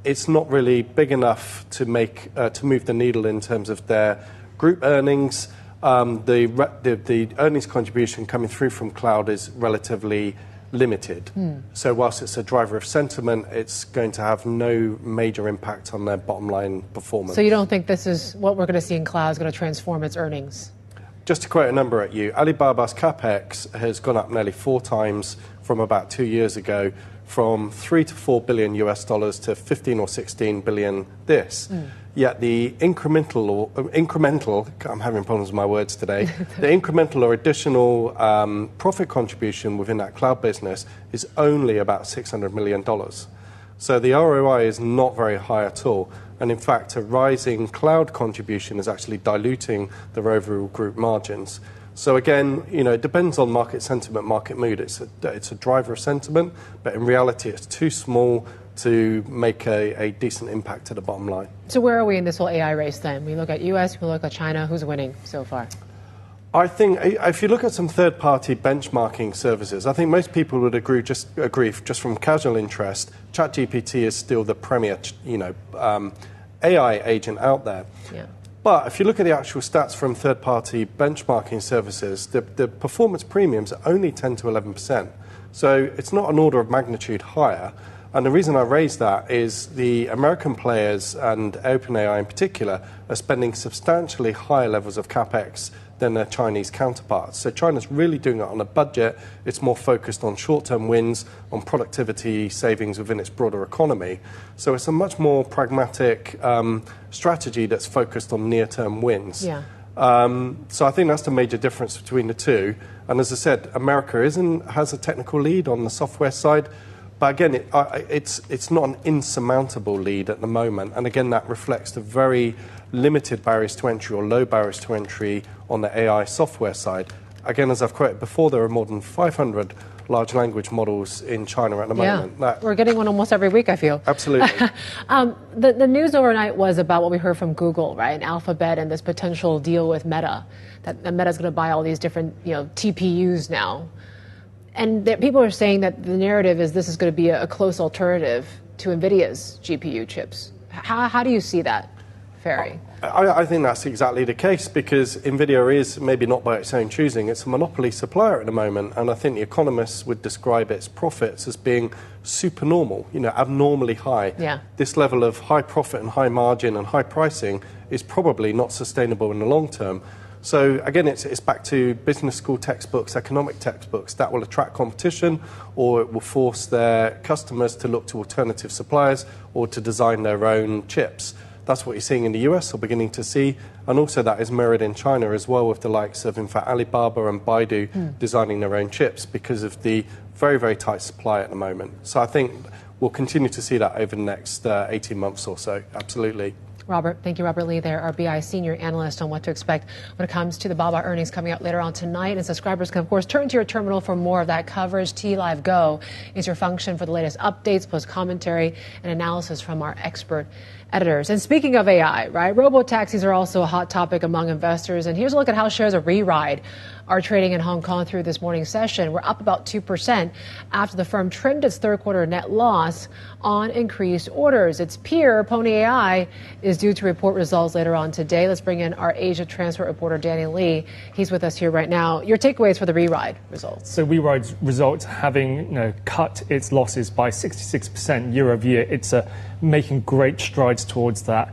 it's not really big enough to move the needle in terms of their group earnings. The earnings contribution coming through from cloud is relatively limited. So whilst it's a driver of sentiment, it's going to have no major impact on their bottom line performance. So you don't think this is what we're going to see in cloud is going to transform its earnings? Just to quote a number at you, Alibaba's capex has gone up nearly 4 times from about 2 years ago, from $3 to $4 billion US dollars to 15 or 16 billion this. Yet the incremental, I'm having problems with my words today, the incremental or additional profit contribution within that cloud business is only about $600 million. So the ROI is not very high at all. And in fact, a rising cloud contribution is actually diluting their overall group margins. So again, it depends on market sentiment, market mood. It's a driver of sentiment, but in reality, it's too small to make a decent impact to the bottom line. So where are we in this whole AI race then? We look at US, we look at China. Who's winning so far? I think if you look at some third-party benchmarking services, I think most people would agree just from casual interest, ChatGPT is still the premier, AI agent out there. Yeah. But if you look at the actual stats from third-party benchmarking services, the performance premiums are only 10 to 11%. So it's not an order of magnitude higher. And the reason I raise that is the American players and OpenAI in particular are spending substantially higher levels of capex than their Chinese counterparts. So China's really doing it on a budget. It's more focused on short-term wins, on productivity savings within its broader economy. So it's a much more pragmatic strategy that's focused on near-term wins. Yeah. So I think that's the major difference between the two. And as I said, America has a technical lead on the software side. But again, it's not an insurmountable lead at the moment. And again, that reflects the very limited barriers to entry or low barriers to entry on the AI software side. Again, as I've quoted before, there are more than 500 large language models in China at the moment. We're getting one almost every week, I feel. Absolutely. The news overnight was about what we heard from Google, right? And Alphabet and this potential deal with Meta, that Meta's going to buy all these different TPUs now. And people are saying that the narrative is this is going to be a close alternative to Nvidia's GPU chips. How do you see that faring? I think that's exactly the case, because Nvidia is, maybe not by its own choosing, it's a monopoly supplier at the moment. And I think the economists would describe its profits as being supernormal, abnormally high. Yeah. This level of high profit and high margin and high pricing is probably not sustainable in the long term. So again, it's back to business school textbooks, economic textbooks. That will attract competition, or it will force their customers to look to alternative suppliers or to design their own chips. That's what you're seeing in the US or beginning to see. And also that is mirrored in China as well, with the likes of, in fact, Alibaba and Baidu designing their own chips because of the very, very tight supply at the moment. So I think we'll continue to see that over the next 18 months or so. Absolutely. Robert, thank you, Robert Lee there, our BI senior analyst on what to expect when it comes to the Baba earnings coming out later on tonight. And subscribers can, of course, turn to your terminal for more of that coverage. T-Live Go is your function for the latest updates, post commentary, and analysis from our expert editors. And speaking of AI, right, robotaxis are also a hot topic among investors. And here's a look at how shares of WeRide are trading in Hong Kong through this morning's session. We're up about 2% after the firm trimmed its third quarter net loss on increased orders. Its peer, Pony.ai, is due to report results later on today. Let's bring in our Asia Transport reporter, Danny Lee. He's with us here right now. Your takeaways for the WeRide results? So WeRide's results, having cut its losses by 66% year over year, it's making great strides towards that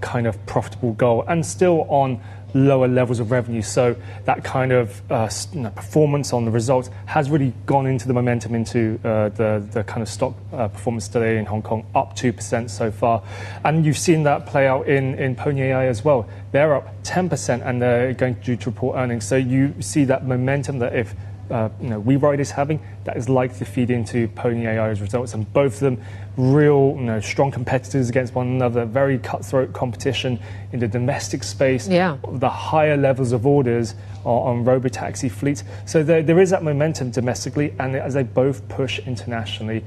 kind of profitable goal, and still on lower levels of revenue. So that kind of performance on the results has really gone into the momentum into the kind of stock performance today in Hong Kong, up 2% so far. And you've seen that play out in Pony.ai as well. They're up 10% and they're going to report earnings. So you see that momentum that if WeRide is having, that is likely to feed into Pony.ai's results, and both of them real strong competitors against one another, very cutthroat competition in the domestic space, the higher levels of orders on robotaxi fleets. So there is that momentum domestically, and as they both push internationally,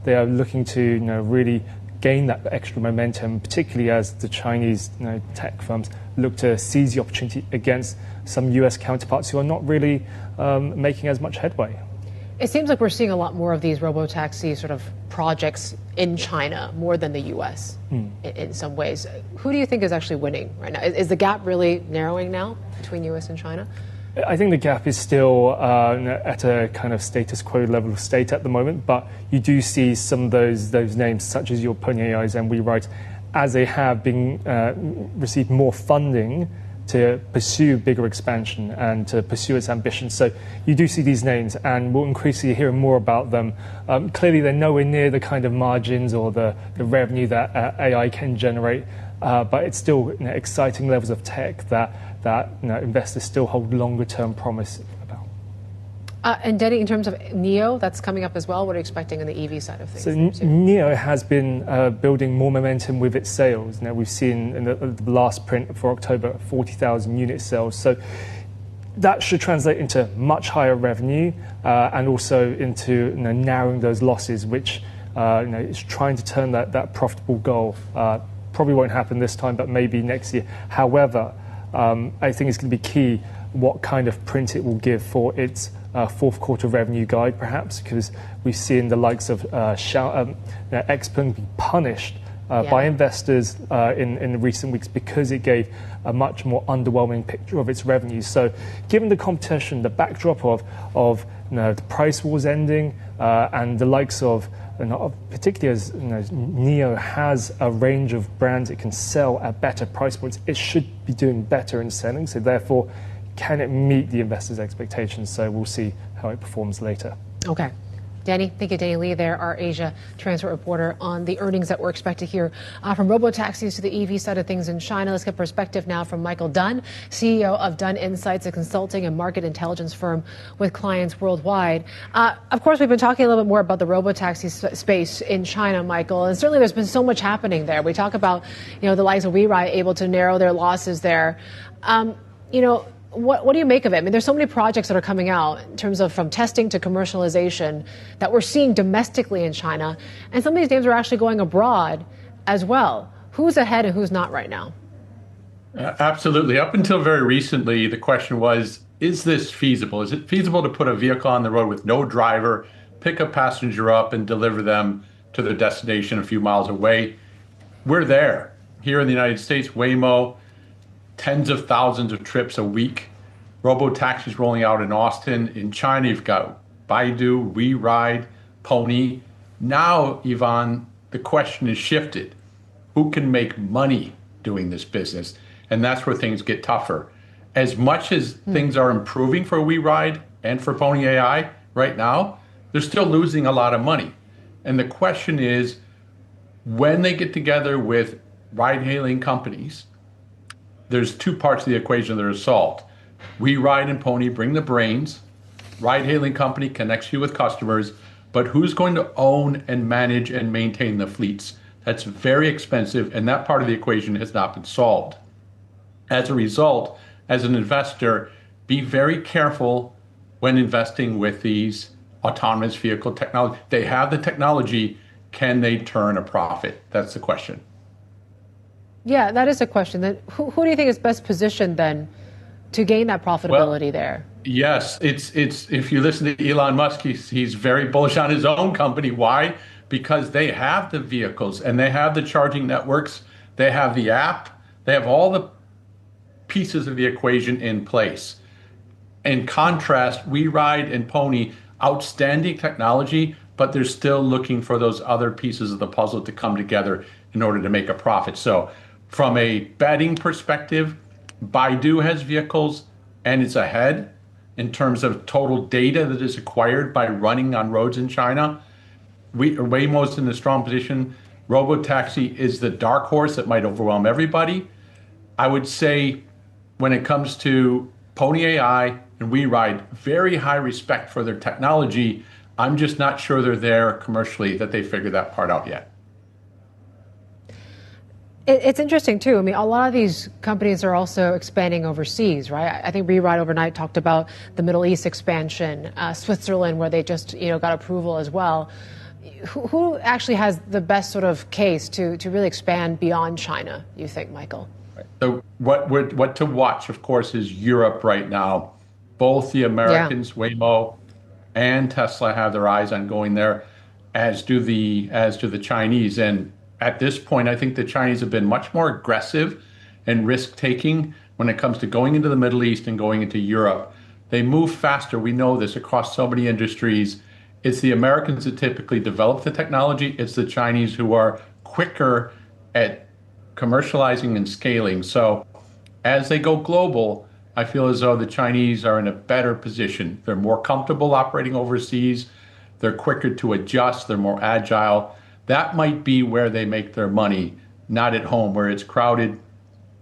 they are looking to really gain that extra momentum, particularly as the Chinese tech firms look to seize the opportunity against some US counterparts who are not really making as much headway. It seems like we're seeing a lot more of these robotaxi sort of projects in China more than the US in some ways. Who do you think is actually winning right now? Is the gap really narrowing now between US and China? I think the gap is still at a kind of status quo level of state at the moment, but you do see some of those names, such as your Pony.ai's and WeRide, as they have been received more funding to pursue bigger expansion and to pursue its ambitions. So you do see these names, and we'll increasingly hear more about them. Clearly, they're nowhere near the kind of margins or the revenue that AI can generate, but it's still exciting levels of tech that investors still hold longer-term promise about. And Denny, in terms of NIO, that's coming up as well. What are you expecting on the EV side of things? So NIO has been building more momentum with its sales. Now we've seen in the last print for October 40,000 unit sales. So that should translate into much higher revenue and also into narrowing those losses, which is trying to turn that profitable goal. Probably won't happen this time, but maybe next year. However, I think it's going to be key what kind of print it will give for its fourth quarter revenue guide, perhaps, because we've seen the likes of XPeng be punished by investors in recent weeks because it gave a much more underwhelming picture of its revenues. So given the competition, the backdrop of the price wars ending and the likes of, particularly as NIO has a range of brands it can sell at better price points, it should be doing better in selling. So therefore, can it meet the investors' expectations? So we'll see how it performs later. Okay. Danny, thank you, Danny Lee there, our Asia transport reporter on the earnings that we're expected to hear from robotaxis to the EV side of things in China. Let's get perspective now from Michael Dunne, CEO of Dunne Insights, a consulting and market intelligence firm with clients worldwide. Of course, we've been talking a little bit more about the robotaxi space in China, Michael, and certainly there's been so much happening there. We talk about, the likes of WeRide able to narrow their losses there. What do you make of it? I mean, there's so many projects that are coming out in terms of from testing to commercialization that we're seeing domestically in China. And some of these names are actually going abroad as well. Who's ahead and who's not right now? Absolutely. Up until very recently, the question was, is this feasible? Is it feasible to put a vehicle on the road with no driver, pick a passenger up and deliver them to their destination a few miles away? We're there. Here in the United States, Waymo, tens of thousands of trips a week. Robotaxis rolling out in Austin. In China, you've got Baidu, WeRide, Pony. Now, Yvonne, the question is shifted. Who can make money doing this business? And that's where things get tougher. As much as things are improving for WeRide and for Pony.ai right now, they're still losing a lot of money. And the question is, when they get together with ride-hailing companies, there's two parts of the equation that are solved. WeRide and Pony bring the brains. Ride-hailing company connects you with customers. But who's going to own and manage and maintain the fleets? That's very expensive, and that part of the equation has not been solved. As a result, as an investor, be very careful when investing with these autonomous vehicle technology. They have the technology. Can they turn a profit? That's the question. Yeah, that is a question. Then who do you think is best positioned then to gain that profitability there? Yes, it's if you listen to Elon Musk, he's very bullish on his own company. Why? Because they have the vehicles and they have the charging networks, they have the app, they have all the pieces of the equation in place. In contrast, WeRide and Pony, outstanding technology, but they're still looking for those other pieces of the puzzle to come together in order to make a profit. So from a betting perspective, Baidu has vehicles and it's ahead in terms of total data that is acquired by running on roads in China. Waymo's in a strong position. Robotaxi is the dark horse that might overwhelm everybody. I would say when it comes to Pony.ai and WeRide, very high respect for their technology. I'm just not sure they're there commercially, that they figured that part out yet. It's interesting, too. I mean, a lot of these companies are also expanding overseas, right? I think WeRide overnight talked about the Middle East expansion, Switzerland, where they just got approval as well. Who actually has the best sort of case to really expand beyond China, you think, Michael? So what to watch, of course, is Europe right now. Both the Americans, Waymo, and Tesla have their eyes on going there, as do the Chinese. And at this point, I think the Chinese have been much more aggressive and risk-taking when it comes to going into the Middle East and going into Europe. They move faster. We know this across so many industries. It's the Americans that typically develop the technology. It's the Chinese who are quicker at commercializing and scaling. So as they go global, I feel as though the Chinese are in a better position. They're more comfortable operating overseas. They're quicker to adjust. They're more agile. That might be where they make their money, not at home where it's crowded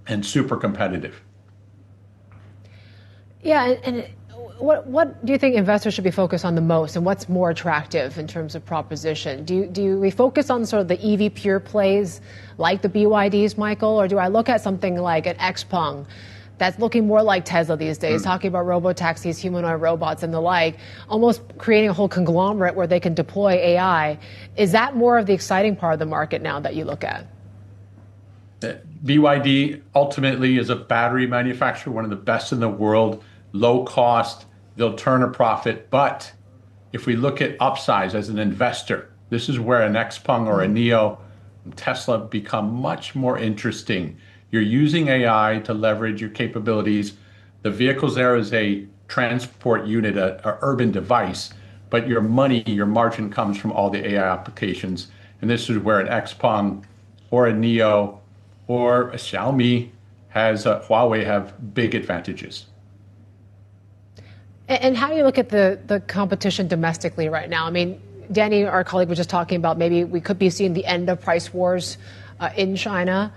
and super competitive. Yeah, and what do you think investors should be focused on the most, and what's more attractive in terms of proposition? Do we focus on sort of the EV pure plays like the BYDs, Michael, or do I look at something like an XPeng that's looking more like Tesla these days, talking about robotaxis, humanoid robots, and the like, almost creating a whole conglomerate where they can deploy AI? Is that more of the exciting part of the market now that you look at? BYD ultimately is a battery manufacturer, one of the best in the world, low cost, they'll turn a profit. But if we look at upsize as an investor, this is where an XPeng or a NIO, Tesla become much more interesting. You're using AI to leverage your capabilities. The vehicles there is a transport unit, a urban device, but your money, your margin comes from all the AI applications. And this is where an XPeng or a NIO or a Xiaomi has Huawei have big advantages. And how do you look at the competition domestically right now? I mean, Danny, our colleague, was just talking about maybe we could be seeing the end of price wars in China.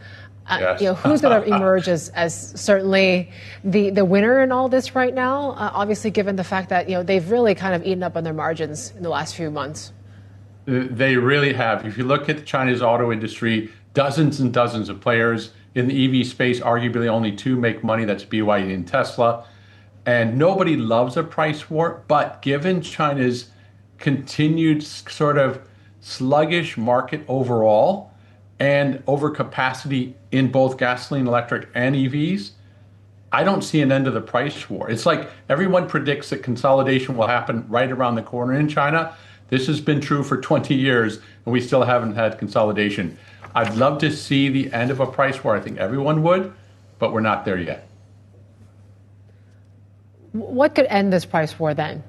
Yes. Who's going to emerge as certainly the winner in all this right now? Obviously, given the fact that they've really kind of eaten up on their margins in the last few months. They really have. If you look at China's auto industry, dozens and dozens of players in the EV space. Arguably, only two make money. That's BYD and Tesla. And nobody loves a price war, but given China's continued sort of sluggish market overall and overcapacity in both gasoline, electric, and EVs, I don't see an end to the price war. It's like everyone predicts that consolidation will happen right around the corner in China. This has been true for 20 years, and we still haven't had consolidation. I'd love to see the end of a price war. I think everyone would, but we're not there yet. What could end this price war then?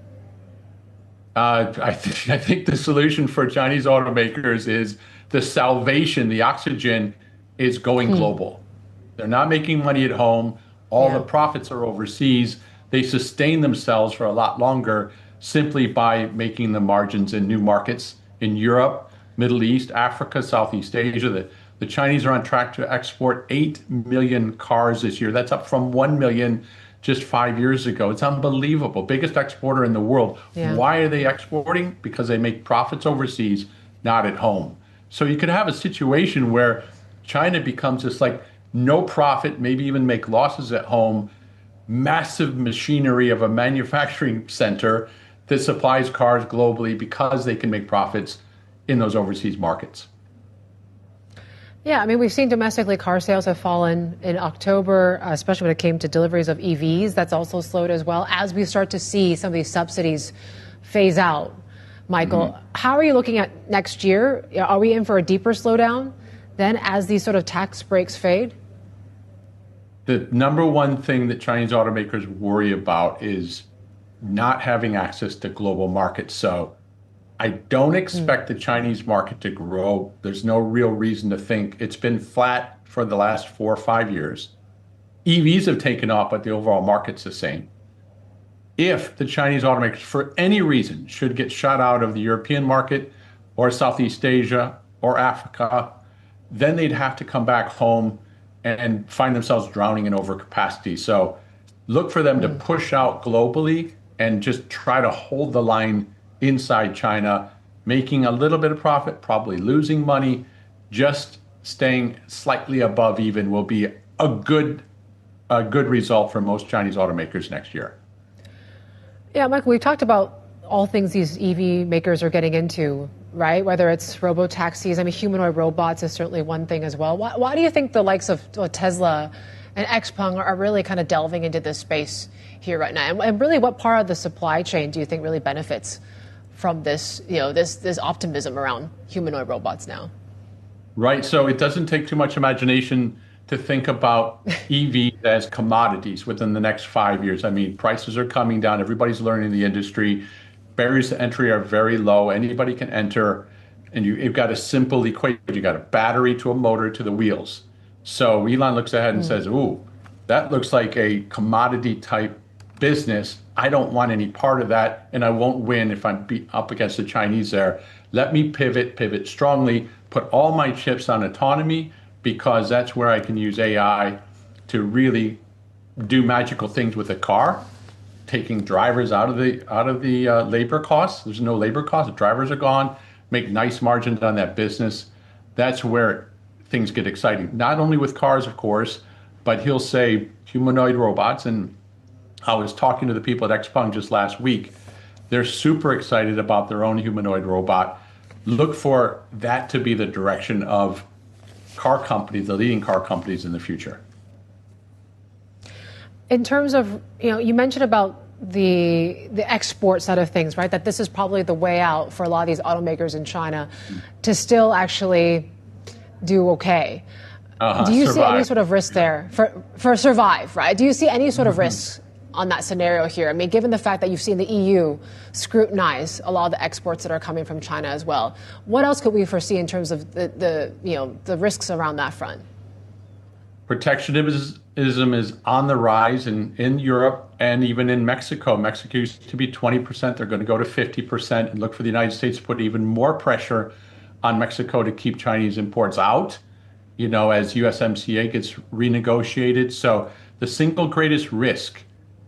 I think the solution for Chinese automakers is the salvation, the oxygen is going global. They're not making money at home. All the profits are overseas. They sustain themselves for a lot longer simply by making the margins in new markets in Europe, Middle East, Africa, Southeast Asia. The Chinese are on track to export 8 million cars this year. That's up from 1 million just 5 years ago. It's unbelievable. Biggest exporter in the world. Yeah. Why are they exporting? Because they make profits overseas, not at home. So you could have a situation where China becomes this like no profit, maybe even make losses at home, massive machinery of a manufacturing center that supplies cars globally because they can make profits in those overseas markets. Yeah, I mean, we've seen domestically car sales have fallen in October, especially when it came to deliveries of EVs. That's also slowed as well as we start to see some of these subsidies phase out. Michael, how are you looking at next year? Are we in for a deeper slowdown then as these sort of tax breaks fade? The number one thing that Chinese automakers worry about is not having access to global markets. So I don't expect the Chinese market to grow. There's no real reason to think. It's been flat for the last 4 or 5 years. EVs have taken off, but the overall market's the same. If the Chinese automakers, for any reason, should get shut out of the European market or Southeast Asia or Africa, then they'd have to come back home and find themselves drowning in overcapacity. So look for them to push out globally and just try to hold the line inside China, making a little bit of profit, probably losing money. Just staying slightly above even will be a good result for most Chinese automakers next year. Yeah, Michael, we've talked about all things these EV makers are getting into, right? Whether it's robotaxis, I mean, humanoid robots is certainly one thing as well. Why do you think the likes of Tesla and XPeng are really kind of delving into this space here right now? And really, what part of the supply chain do you think really benefits from this, this optimism around humanoid robots now? Right. So it doesn't take too much imagination to think about EVs as commodities within the next 5 years. I mean, prices are coming down. Everybody's learning the industry. Barriers to entry are very low. Anybody can enter. And you've got a simple equation. You got a battery to a motor to the wheels. So Elon looks ahead and says, ooh, that looks like a commodity type business. I don't want any part of that, and I won't win if I'm up against the Chinese there. Let me pivot strongly, put all my chips on autonomy, because that's where I can use AI to really do magical things with a car, taking drivers out of the labor costs. There's no labor costs. The drivers are gone. Make nice margins on that business. That's where things get exciting. Not only with cars, of course, but he'll say humanoid robots. And I was talking to the people at XPeng just last week. They're super excited about their own humanoid robot. Look for that to be the direction of car companies, the leading car companies in the future. In terms of, you mentioned about the export side of things, right? That this is probably the way out for a lot of these automakers in China to still actually do okay. Do you see any sort of risk there for survive, right? Do you see any sort of risks on that scenario here? I mean, given the fact that you've seen the EU scrutinize a lot of the exports that are coming from China as well, what else could we foresee in terms of the risks around that front? Protectionism is on the rise in Europe and even in Mexico. Mexico used to be 20%. They're going to go to 50% and look for the United States to put even more pressure on Mexico to keep Chinese imports out, as USMCA gets renegotiated. So the single greatest risk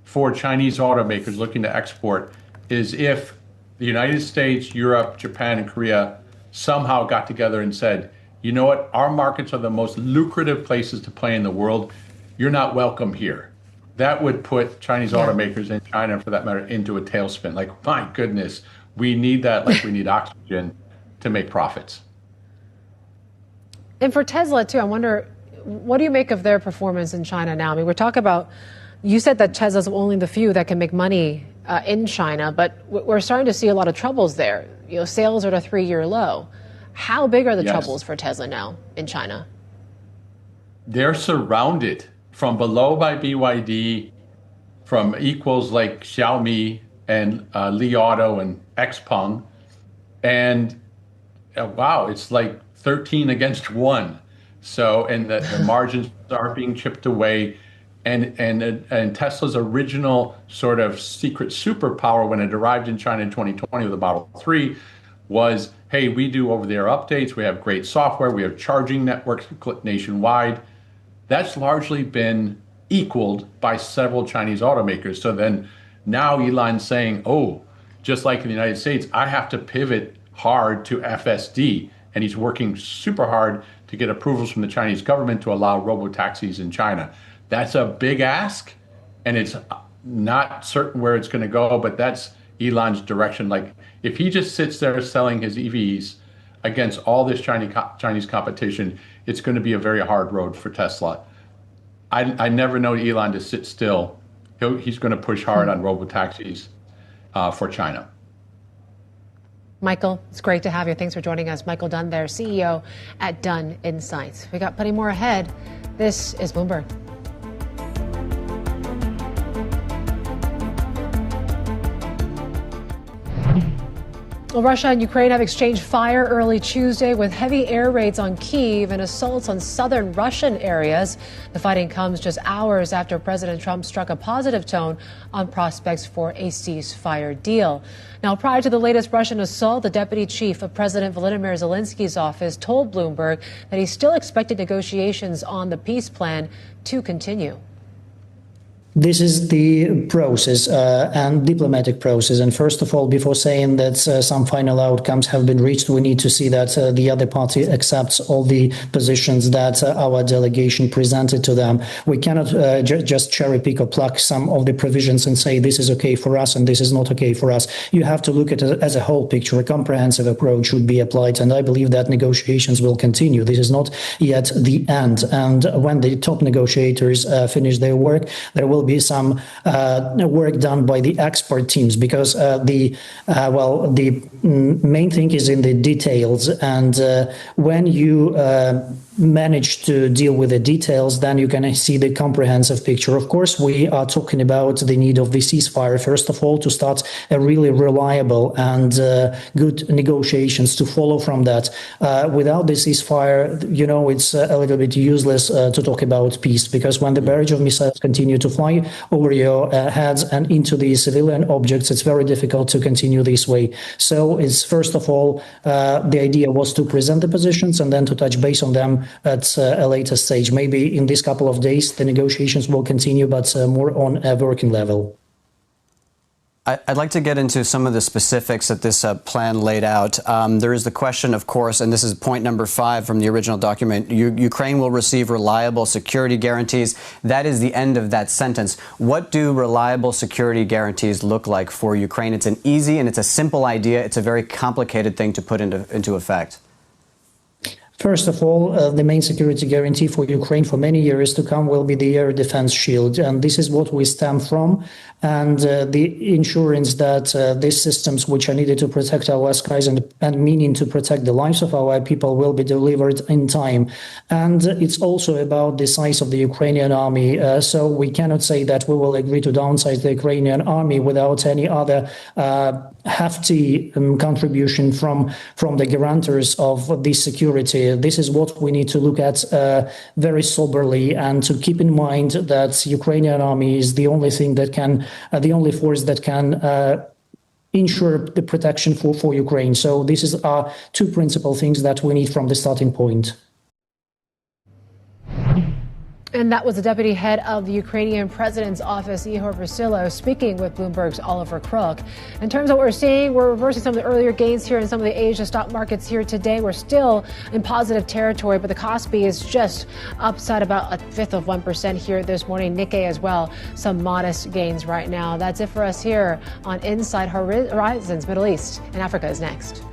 for Chinese automakers looking to export is if the United States, Europe, Japan, and Korea somehow got together and said, you know what, our markets are the most lucrative places to play in the world. You're not welcome here. That would put Chinese automakers in China, for that matter, into a tailspin. Like, my goodness, we need that like we need oxygen to make profits. And for Tesla, too, I wonder, what do you make of their performance in China now? I mean, we're talking about, you said that Tesla's only the few that can make money in China, but we're starting to see a lot of troubles there. Sales are at a 3-year low. How big are the troubles for Tesla now in China? They're surrounded from below by BYD, from equals like Xiaomi and Li Auto and XPeng. And wow, it's like 13 against 1. So, and the margins are being chipped away. And Tesla's original sort of secret superpower when it arrived in China in 2020 with the Model 3 was, hey, we do over-the-air updates, we have great software, we have charging networks nationwide. That's largely been equaled by several Chinese automakers. So then now Elon's saying, oh, just like in the United States, I have to pivot hard to FSD. And he's working super hard to get approvals from the Chinese government to allow robotaxis in China. That's a big ask, and it's not certain where it's going to go, but that's Elon's direction. Like, if he just sits there selling his EVs against all this Chinese competition, it's going to be a very hard road for Tesla. I never know Elon to sit still. He's going to push hard on robotaxis for China. Michael, it's great to have you. Thanks for joining us. Michael Dunne there, CEO at Dunne Insights. We got plenty more ahead. This is Bloomberg. Well, Russia and Ukraine have exchanged fire early Tuesday with heavy air raids on Kyiv and assaults on southern Russian areas. The fighting comes just hours after President Trump struck a positive tone on prospects for a ceasefire deal. Now, prior to the latest Russian assault, the deputy chief of President Volodymyr Zelensky's office told Bloomberg that he still expected negotiations on the peace plan to continue. This is the process and diplomatic process. And first of all, before saying that some final outcomes have been reached, we need to see that the other party accepts all the positions that our delegation presented to them. We cannot just cherry pick or pluck some of the provisions and say this is okay for us and this is not okay for us. You have to look at it as a whole picture. A comprehensive approach would be applied. And I believe that negotiations will continue. This is not yet the end. And when the top negotiators finish their work, there will be some work done by the expert teams, because the main thing is in the details. And when you manage to deal with the details, then you can see the comprehensive picture. Of course, we are talking about the need of the ceasefire, first of all, to start a really reliable and good negotiations to follow from that. Without the ceasefire, it's a little bit useless to talk about peace, because when the barrage of missiles continue to fly over your heads and into the civilian objects, it's very difficult to continue this way. So it's, first of all, the idea was to present the positions and then to touch base on them at a later stage. Maybe in this couple of days, the negotiations will continue, but more on a working level. I'd like to get into some of the specifics that this plan laid out. There is the question, of course, and this is point number 5 from the original document, Ukraine will receive reliable security guarantees. That is the end of that sentence. What do reliable security guarantees look like for Ukraine? It's an easy and it's a simple idea. It's a very complicated thing to put into effect. First of all, the main security guarantee for Ukraine for many years to come will be the air defense shield. And this is what we stem from. And the insurance that these systems, which are needed to protect our skies and meaning to protect the lives of our people, will be delivered in time. And it's also about the size of the Ukrainian army. So we cannot say that we will agree to downsize the Ukrainian army without any other hefty contribution from the guarantors of this security. This is what we need to look at very soberly, and to keep in mind that Ukrainian army is the only thing that can, the only force that can ensure the protection for Ukraine. So this is our two principal things that we need from the starting point. And that was the deputy head of the Ukrainian president's office, Ihor Brusylo, speaking with Bloomberg's Oliver Crook. In terms of what we're seeing, we're reversing some of the earlier gains here in some of the Asia stock markets here today. We're still in positive territory, but the Kospi is just upside about 1/5 here this morning. Nikkei as well, some modest gains right now. That's it for us here on Inside Horizons. Middle East and Africa is next.